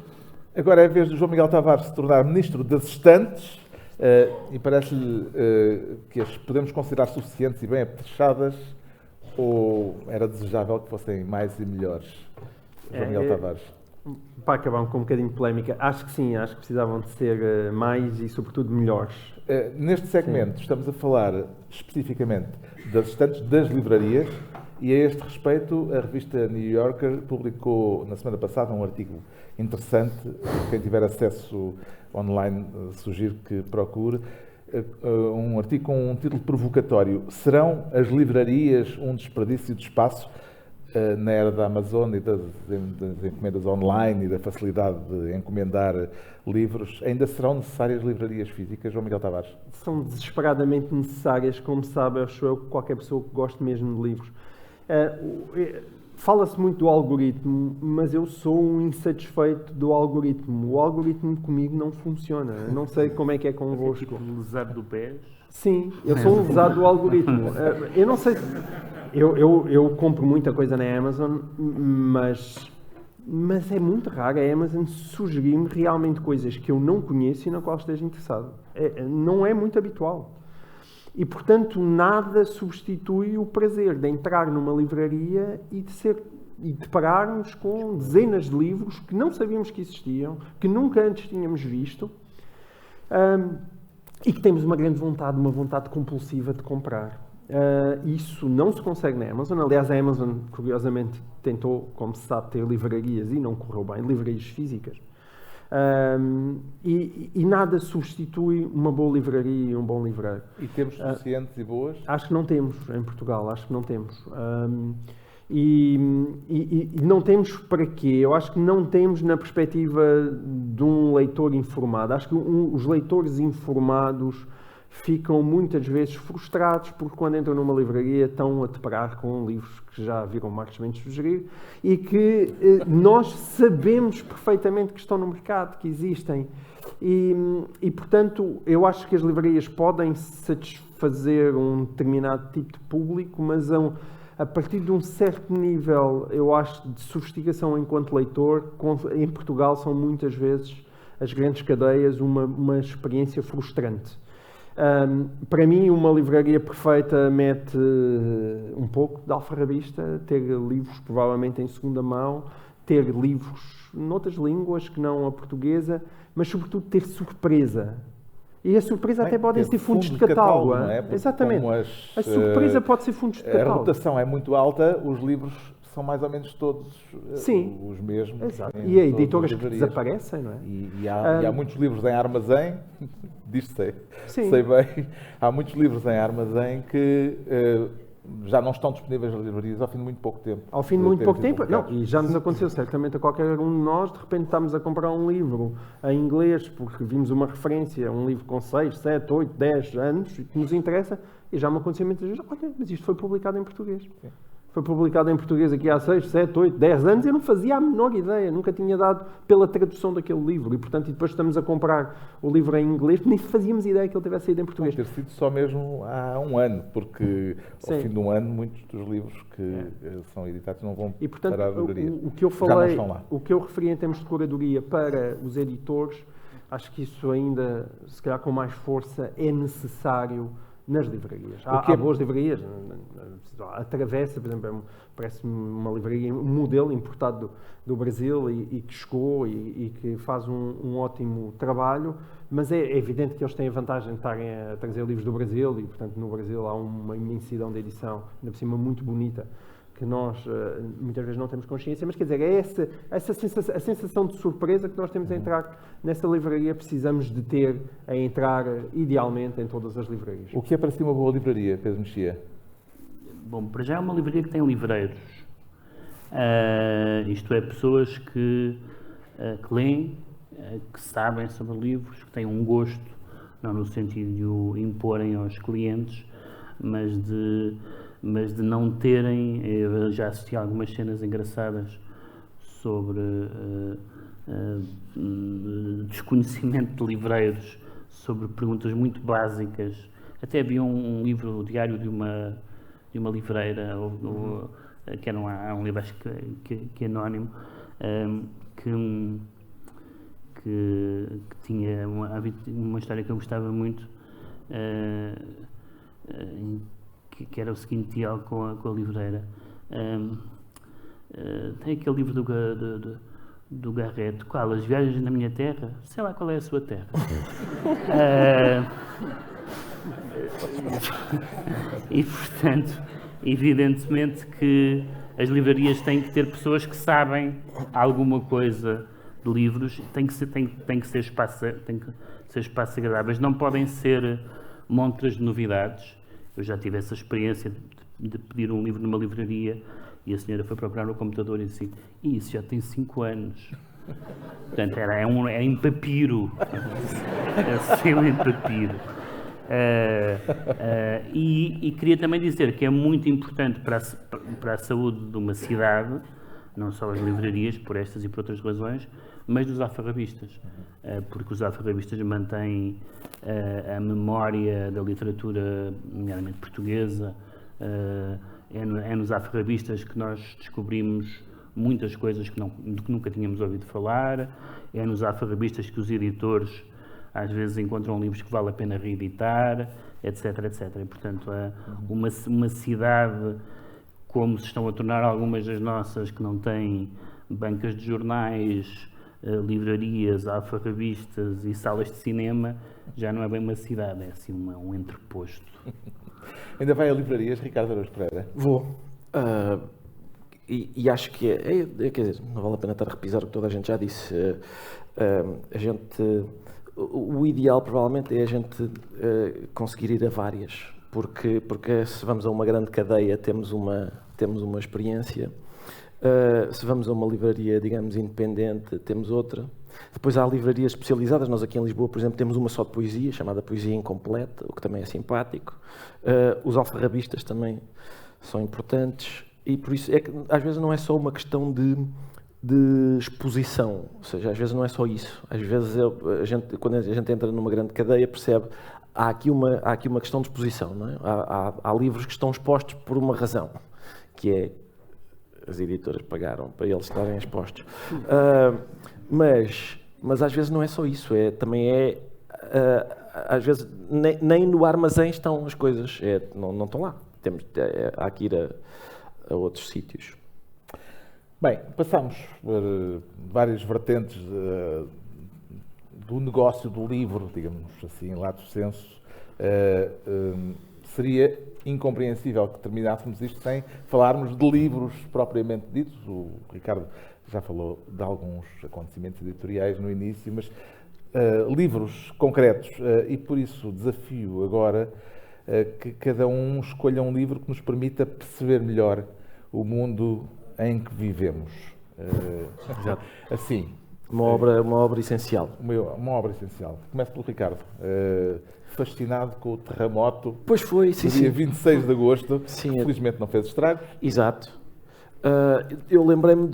Agora é a vez do João Miguel Tavares se tornar Ministro das Estantes. E parece-lhe que as podemos considerar suficientes e bem apetrechadas, ou era desejável que fossem mais e melhores? João Miguel Tavares. Para acabar com um bocadinho de polémica, acho que sim, acho que precisavam de ser mais e, sobretudo, melhores. Neste segmento, estamos a falar especificamente das estantes das livrarias, e a este respeito, a revista New Yorker publicou na semana passada um artigo interessante. Quem tiver acesso online, sugiro que procure. Um artigo com um título provocatório: serão as livrarias um desperdício de espaço? Na era da Amazon e das encomendas online e da facilidade de encomendar livros, ainda serão necessárias livrarias físicas, João Miguel Tavares? São desesperadamente necessárias, como sabe, acho eu, qualquer pessoa que goste mesmo de livros. Fala-se muito do algoritmo, mas eu sou um insatisfeito do algoritmo. O algoritmo comigo não funciona. Eu não sei como é que é convosco. Tipo um lesado do pés? Sim, eu sou um lesado do algoritmo. Eu não sei... Eu compro muita coisa na Amazon, mas é muito raro a Amazon sugerir-me realmente coisas que eu não conheço e na qual esteja interessado. Não é muito habitual. E, portanto, nada substitui o prazer de entrar numa livraria e de depararmos com dezenas de livros que não sabíamos que existiam, que nunca antes tínhamos visto, e que temos uma grande vontade, uma vontade compulsiva de comprar. Isso não se consegue na Amazon. Aliás, a Amazon, curiosamente, tentou, como se sabe, ter livrarias e não correu bem, livrarias físicas. E nada substitui uma boa livraria e um bom livreiro. E temos suficientes e boas? Acho que não temos em Portugal, acho que não temos. E não temos para quê? Eu acho que não temos na perspectiva de um leitor informado. Acho que os leitores informados ficam muitas vezes frustrados porque quando entram numa livraria estão a deparar com livros que já viram Marcos Mendes sugerir e que nós sabemos perfeitamente que estão no mercado, que existem. E, portanto, eu acho que as livrarias podem satisfazer um determinado tipo de público, mas a partir de um certo nível, eu acho, de sofisticação enquanto leitor, em Portugal são muitas vezes as grandes cadeias uma experiência frustrante. Para mim, uma livraria perfeita mete um pouco de alfarrabista, ter livros provavelmente em segunda mão, ter livros noutras línguas que não a portuguesa, mas sobretudo ter surpresa. E a surpresa até podem ser fundos de catálogo. Não é? Exatamente. A surpresa pode ser fundos de catálogo. A rotação é muito alta, os livros são mais ou menos todos os mesmos. Exato. E há editoras que desaparecem, não é? E há muitos livros em armazém, sei bem, há muitos livros em armazém que já não estão disponíveis nas livrarias ao fim de muito pouco tempo. Ao fim de muito pouco tempo? Não, e já nos aconteceu certamente a qualquer um de nós, de repente estamos a comprar um livro em inglês porque vimos uma referência, um livro com 6, 7, 8, 10 anos que nos interessa, e já me aconteceu muitas vezes, olha, mas isto foi publicado em português. Sim. Foi publicado em português aqui há 6, 7, 8, 10 anos, eu não fazia a menor ideia, nunca tinha dado pela tradução daquele livro e, portanto, depois estamos a comprar o livro em inglês, nem fazíamos ideia que ele tivesse saído em português. Pode ter sido só mesmo há um ano, porque ao fim de um ano muitos dos livros que são editados não vão para a livraria. O que eu falei, o que eu referi em termos de curadoria para os editores, acho que isso ainda, se calhar com mais força, é necessário nas livrarias. Há boas livrarias. A Travessa, por exemplo, parece-me uma livraria, um modelo importado do Brasil e que chegou e que faz um ótimo trabalho, mas é evidente que eles têm a vantagem de estarem a trazer livros do Brasil e, portanto, no Brasil há uma imensidão de edição, ainda por cima muito bonita, que nós muitas vezes não temos consciência, mas quer dizer, é a sensação de surpresa que nós temos a entrar nessa livraria, precisamos de ter a entrar idealmente em todas as livrarias. O que é para si uma boa livraria, Pedro Mexia? Bom, para já é uma livraria que tem livreiros. Isto é, pessoas que leem, que sabem sobre livros, que têm um gosto, não no sentido de o imporem aos clientes, mas de não terem. Eu já assisti a algumas cenas engraçadas sobre desconhecimento de livreiros, sobre perguntas muito básicas. Até havia um livro diário de uma livreira, que era um livro, acho que é anónimo, que tinha uma história que eu gostava muito, que era o seguinte diálogo com a livreira. Tem aquele livro do Garrett, qual? As Viagens na Minha Terra? Sei lá qual é a sua terra. E, portanto, evidentemente que as livrarias têm que ter pessoas que sabem alguma coisa de livros, tem que ser espaços agradáveis, não podem ser montras de novidades. Eu já tive essa experiência de pedir um livro numa livraria e a senhora foi procurar no computador e disse: isso já tem 5 anos. Portanto, é em papiro. É seu em papiro. E queria também dizer que é muito importante para a saúde de uma cidade, não só as livrarias, por estas e por outras razões, mas dos alfarrabistas, porque os alfarrabistas mantêm a memória da literatura, nomeadamente portuguesa. É nos alfarrabistas que nós descobrimos muitas coisas que nunca tínhamos ouvido falar, é nos alfarrabistas que os editores às vezes encontram livros que vale a pena reeditar, etc, etc. E, portanto, uma cidade como se estão a tornar algumas das nossas, que não têm bancas de jornais, livrarias, alfarrabistas e salas de cinema, já não é bem uma cidade, é assim um entreposto. Ainda vai a livrarias, Ricardo Araújo Pereira? Vou. E acho que quer dizer, não vale a pena estar a repisar o que toda a gente já disse. O ideal provavelmente é a gente conseguir ir a várias, porque se vamos a uma grande cadeia temos uma experiência, se vamos a uma livraria, digamos, independente, temos outra. Depois há livrarias especializadas, nós aqui em Lisboa, por exemplo, temos uma só de poesia, chamada Poesia Incompleta, o que também é simpático. Os alfarrabistas também são importantes, e por isso é que às vezes não é só uma questão de exposição, ou seja, às vezes não é só isso. Às vezes quando a gente entra numa grande cadeia percebe há aqui uma questão de exposição, não é? Há livros que estão expostos por uma razão, que é as editoras pagaram para eles estarem expostos. Mas às vezes não é só isso, às vezes nem no armazém estão as coisas, não estão lá. Há que ir a outros sítios. Bem, passamos por várias vertentes do negócio do livro, digamos assim, lato sensu. Seria incompreensível que terminássemos isto sem falarmos de livros propriamente ditos. O Ricardo já falou de alguns acontecimentos editoriais no início, mas livros concretos. E por isso desafio agora que cada um escolha um livro que nos permita perceber melhor o mundo em que vivemos. Assim. Uma obra essencial. Uma obra essencial. Começo pelo Ricardo. Fascinado com o terremoto. Pois foi, sim, dia 26 de agosto. Sim, felizmente não fez estragos. Exato. Eu lembrei-me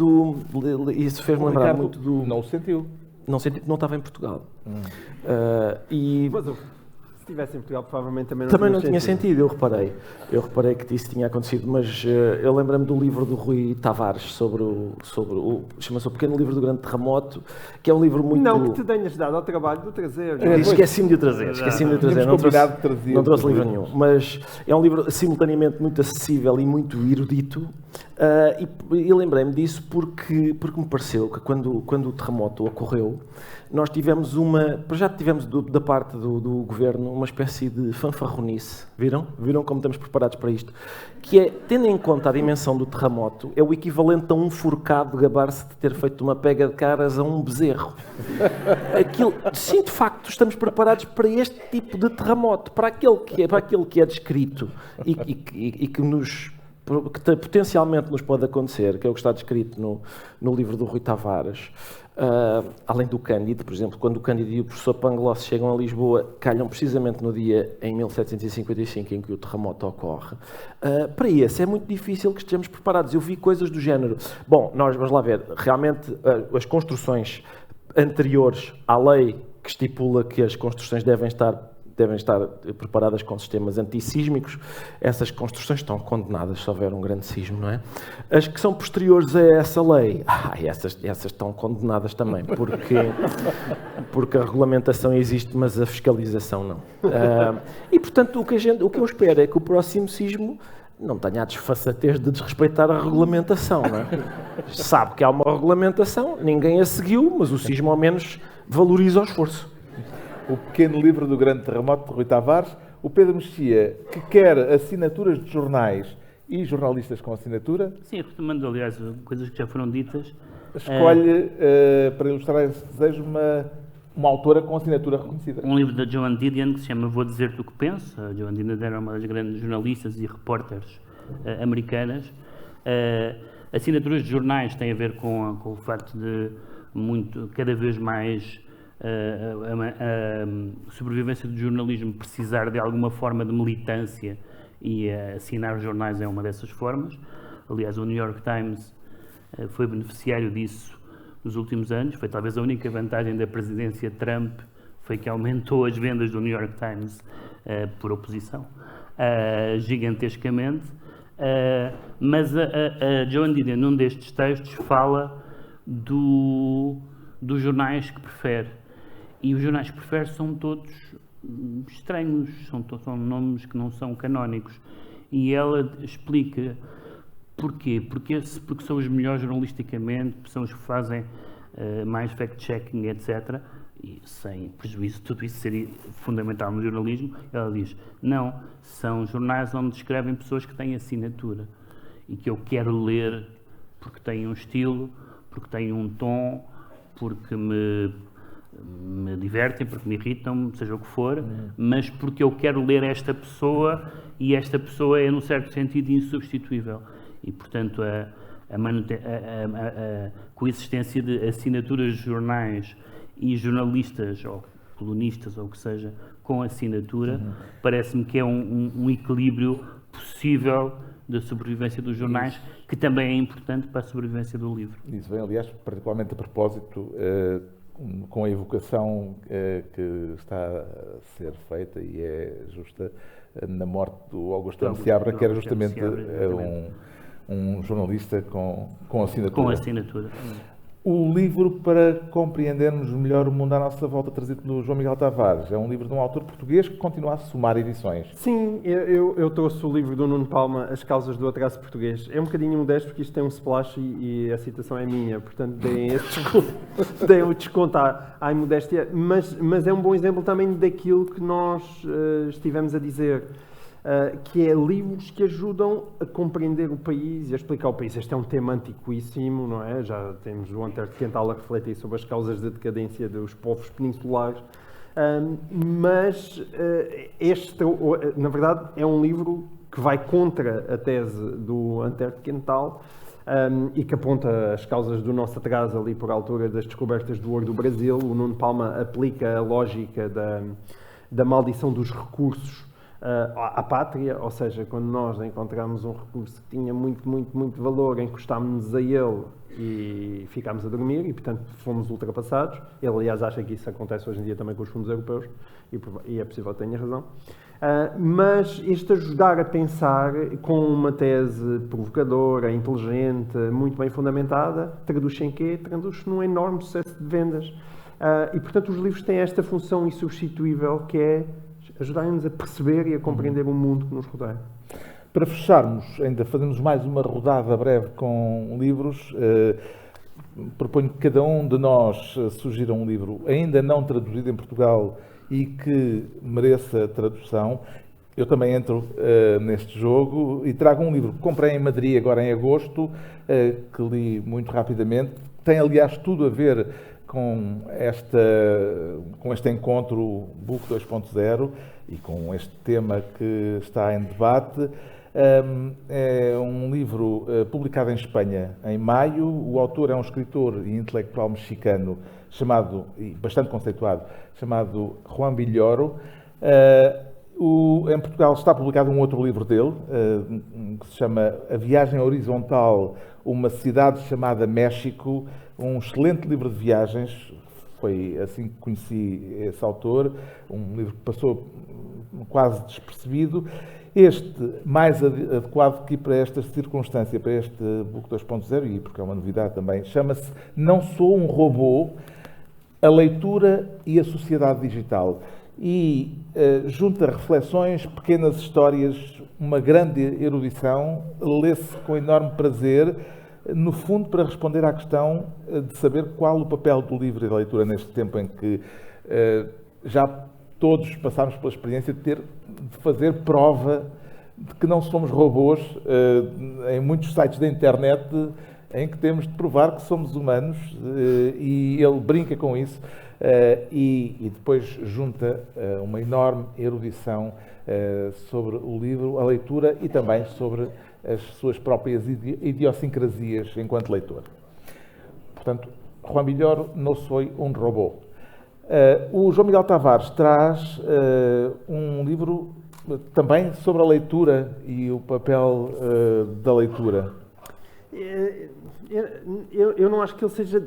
isso fez-me lembrar Ricardo muito do... Não o sentiu. Não senti porque não estava em Portugal. Se estivesse em Portugal, provavelmente também não tinha sentido, eu reparei que isso tinha acontecido, mas eu lembrei-me do livro do Rui Tavares chama-se O Pequeno Livro do Grande Terremoto, que é um livro muito... Não que te tenhas dado ao trabalho de trazer. Esqueci-me de o trazer, não trouxe livro nenhum, mas é um livro simultaneamente muito acessível e muito erudito, E lembrei-me disso porque me pareceu que quando o terremoto ocorreu, nós tivemos da parte do governo uma espécie de fanfarronice. Viram? Viram como estamos preparados para isto? Que é, tendo em conta a dimensão do terremoto, é o equivalente a um forcado gabar-se de ter feito uma pega de caras a um bezerro. Sim, de facto, estamos preparados para este tipo de terremoto, para aquele que é descrito e que potencialmente nos pode acontecer, que é o que está descrito no livro do Rui Tavares. Além do Cândido, por exemplo, quando o Cândido e o professor Pangloss chegam a Lisboa, calham precisamente no dia em 1755 em que o terremoto ocorre. Para esse é muito difícil que estejamos preparados. Eu vi coisas do género. Bom, nós vamos lá ver. Realmente, as construções anteriores à lei que estipula que as construções devem estar preparadas com sistemas antissísmicos, essas construções estão condenadas se houver um grande sismo, não é? As que são posteriores a essa lei, essas estão condenadas também, porque a regulamentação existe, mas a fiscalização não. E, portanto, o que eu espero é que o próximo sismo não tenha a desfaçatez de desrespeitar a regulamentação, não é? Sabe que há uma regulamentação, ninguém a seguiu, mas o sismo ao menos valoriza o esforço. O pequeno livro do grande terremoto de Rui Tavares, o Pedro Mexia, que quer assinaturas de jornais e jornalistas com assinatura. Sim, retomando, aliás, coisas que já foram ditas. Escolhe, para ilustrar esse desejo, uma autora com assinatura reconhecida. Um livro da Joan Didion que se chama Vou Dizer-te o que Penso. A Joan Didion era uma das grandes jornalistas e repórteres americanas. Assinaturas de jornais têm a ver com o facto de cada vez mais a sobrevivência do jornalismo precisar de alguma forma de militância, e assinar jornais é uma dessas formas. Aliás, o New York Times foi beneficiário disso nos últimos anos. Foi talvez a única vantagem da presidência Trump, foi que aumentou as vendas do New York Times por oposição, gigantescamente. Mas a Joan Didion, num destes textos, fala dos jornais que prefere. E os jornais que prefere são todos estranhos, são nomes que não são canónicos. E ela explica porquê. Porque são os melhores jornalisticamente, são os que fazem mais fact-checking, etc. E sem prejuízo, tudo isso seria fundamental no jornalismo. Ela diz, não, são jornais onde escrevem pessoas que têm assinatura e que eu quero ler porque têm um estilo, porque têm um tom, porque me divertem, porque me irritam, seja o que for, mas porque eu quero ler esta pessoa, e esta pessoa é, num certo sentido, insubstituível. E, portanto, a coexistência de assinaturas de jornais e jornalistas, ou colunistas, ou o que seja, com assinatura, parece-me que é um equilíbrio possível da sobrevivência dos jornais, que também é importante para a sobrevivência do livro. Isso vem, aliás, particularmente a propósito, com a evocação que está a ser feita, e é justa, na morte do Augusto Seabra, que era justamente um jornalista com assinatura. Com assinatura. O livro para compreendermos melhor o mundo à nossa volta, trazido pelo João Miguel Tavares, é um livro de um autor português que continua a somar edições. Sim, eu trouxe o livro do Nuno Palma, As Causas do Atraso Português. É um bocadinho modesto porque isto tem um splash e a citação é minha, portanto deem o desconto à imodéstia, mas é um bom exemplo também daquilo que nós estivemos a dizer. Que é livros que ajudam a compreender o país e a explicar o país. Este é um tema antiquíssimo, não é? Já temos o Antero de Quental a refletir sobre as causas da decadência dos povos peninsulares, mas este, na verdade, é um livro que vai contra a tese do Antero de Quental e que aponta as causas do nosso atraso ali por altura das descobertas do ouro do Brasil. O Nuno Palma aplica a lógica da maldição dos recursos à pátria, ou seja, quando nós encontramos um recurso que tinha muito, muito, muito valor, encostámos-nos a ele e ficámos a dormir e, portanto, fomos ultrapassados. Ele, aliás, acha que isso acontece hoje em dia também com os fundos europeus e é possível que tenha razão. Mas este ajudar a pensar com uma tese provocadora, inteligente, muito bem fundamentada, traduz-se em quê? Traduz-se num enorme sucesso de vendas. E, portanto, os livros têm esta função insubstituível que é ajudarem-nos a perceber e a compreender o mundo que nos rodeia. Para fecharmos, ainda fazemos mais uma rodada breve com livros. Proponho que cada um de nós sugira um livro ainda não traduzido em Portugal e que mereça tradução. Eu também entro neste jogo e trago um livro que comprei em Madrid agora em agosto, que li muito rapidamente. Tem, aliás, tudo a ver com este encontro Book 2.0 e com este tema que está em debate. É um livro publicado em Espanha em maio. O autor é um escritor e intelectual mexicano e bastante conceituado, chamado Juan Villoro. Em Portugal está publicado um outro livro dele, que se chama A Viagem Horizontal, uma cidade chamada México, um excelente livro de viagens. Foi assim que conheci esse autor, um livro que passou quase despercebido. Este, mais adequado que para esta circunstância, para este Book 2.0, e porque é uma novidade também, chama-se Não Sou um Robô, a leitura e a sociedade digital. E junta reflexões, pequenas histórias, uma grande erudição, lê-se com enorme prazer, no fundo para responder à questão de saber qual o papel do livro e da leitura neste tempo em que já todos passámos pela experiência de fazer prova de que não somos robôs em muitos sites da internet em que temos de provar que somos humanos, e ele brinca com isso e depois junta uma enorme erudição sobre o livro, a leitura e também sobre as suas próprias idiosincrasias enquanto leitor. Portanto, Juan Villoro, Não Sou um Robô. O João Miguel Tavares traz um livro também sobre a leitura e o papel da leitura. Eu não acho que ele seja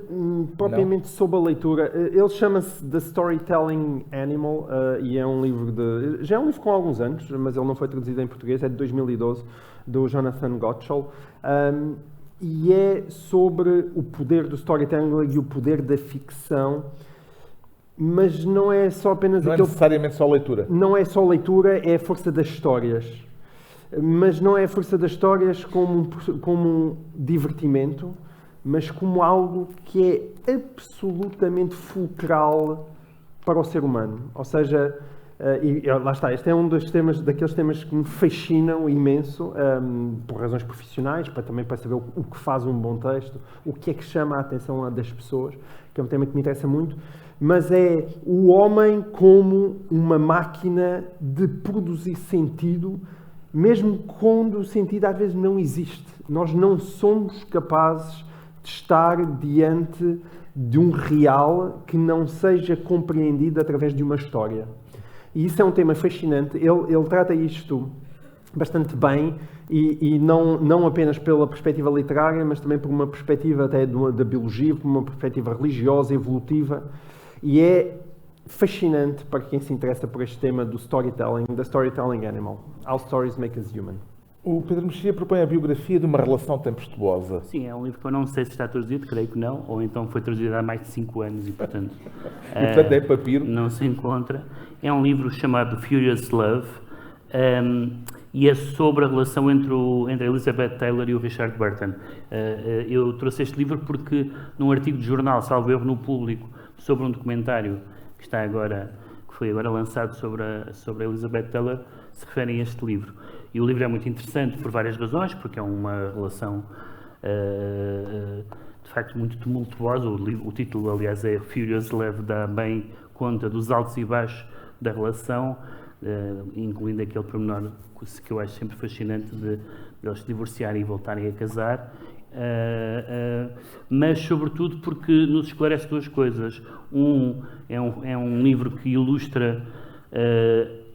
propriamente sobre a leitura. Ele chama-se The Storytelling Animal e é um livro já é um livro com alguns anos, mas ele não foi traduzido em português, é de 2012, do Jonathan Gottschall. E é sobre o poder do storytelling e o poder da ficção. Mas não é só apenas não é necessariamente só leitura. Não é só leitura, é a força das histórias. Mas não é a força das histórias como um divertimento, mas como algo que é absolutamente fulcral para o ser humano. Ou seja, e lá está, este é um daqueles temas que me fascinam imenso, por razões profissionais, também para saber o que faz um bom texto, o que é que chama a atenção das pessoas, que é um tema que me interessa muito. Mas é o homem como uma máquina de produzir sentido, mesmo quando o sentido às vezes não existe. Nós não somos capazes de estar diante de um real que não seja compreendido através de uma história. E isso é um tema fascinante. Ele trata isto bastante bem e não apenas pela perspectiva literária, mas também por uma perspectiva até da biologia, por uma perspectiva religiosa, evolutiva. E é fascinante para quem se interessa por este tema do storytelling, da storytelling animal. How stories make us human. O Pedro Mexia propõe a biografia de uma relação tempestuosa. Sim, é um livro que eu não sei se está traduzido, creio que não, ou então foi traduzido há mais de 5 anos e, portanto... é papiro. Não se encontra. É um livro chamado Furious Love, e é sobre a relação entre a Elizabeth Taylor e o Richard Burton. Eu trouxe este livro porque, num artigo de jornal, salvo erro, no Público, sobre um documentário que foi agora lançado sobre a Elizabeth Taylor, se referem a este livro. E o livro é muito interessante por várias razões, porque é uma relação de facto muito tumultuosa. O título, aliás, é Furious Love, dá bem conta dos altos e baixos da relação, incluindo aquele pormenor que eu acho sempre fascinante de eles se divorciarem e voltarem a casar. Mas sobretudo porque nos esclarece duas coisas. É um livro que ilustra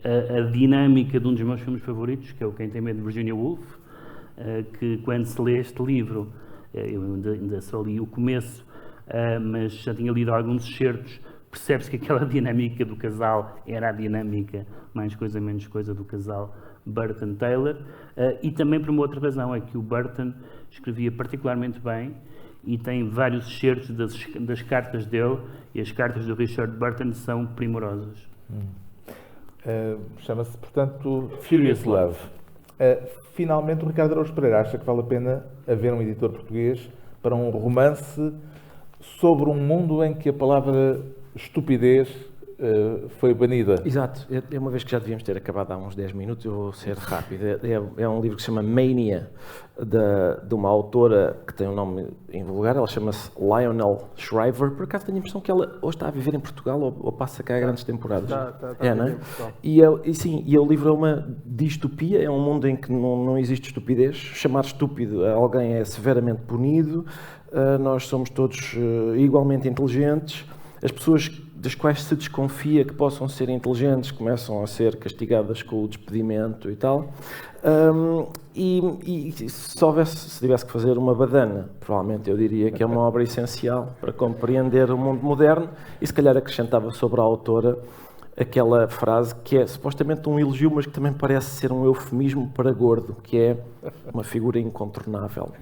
a dinâmica de um dos meus filmes favoritos, que é o Quem Tem Medo de Virginia Woolf, que quando se lê este livro, eu ainda só li o começo, mas já tinha lido alguns excertos, percebe-se que aquela dinâmica do casal era a dinâmica, mais coisa menos coisa, do casal Burton-Taylor, e também por uma outra razão, é que o Burton escrevia particularmente bem e tem vários excertos das cartas dele, e as cartas do Richard Burton são primorosas. Chama-se, portanto, Furious Love. Finalmente, o Ricardo Araújo Pereira acha que vale a pena haver um editor português para um romance sobre um mundo em que a palavra estupidez foi banida. Exato. Uma vez que já devíamos ter acabado há uns 10 minutos, eu vou ser rápido. É um livro que se chama Mania, de uma autora que tem um nome invulgar. Ela chama-se Lionel Shriver. Por acaso tenho a impressão que ela ou está a viver em Portugal ou passa cá a grandes temporadas. Está não é? em Portugal. E o livro é uma distopia, é um mundo em que não existe estupidez. Chamar estúpido a alguém é severamente punido. Nós somos todos igualmente inteligentes. As pessoas das quais se desconfia que possam ser inteligentes começam a ser castigadas com o despedimento e tal. Se tivesse que fazer uma badana, provavelmente eu diria que é uma obra essencial para compreender o mundo moderno, e se calhar acrescentava sobre a autora aquela frase que é supostamente um elogio, mas que também parece ser um eufemismo para gordo, que é uma figura incontornável.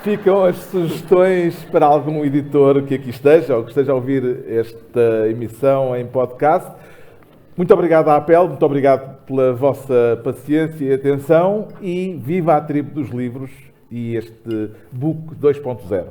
Ficam as sugestões para algum editor que aqui esteja ou que esteja a ouvir esta emissão em podcast. Muito obrigado à APEL, muito obrigado pela vossa paciência e atenção, e viva a tribo dos livros e este book 2.0.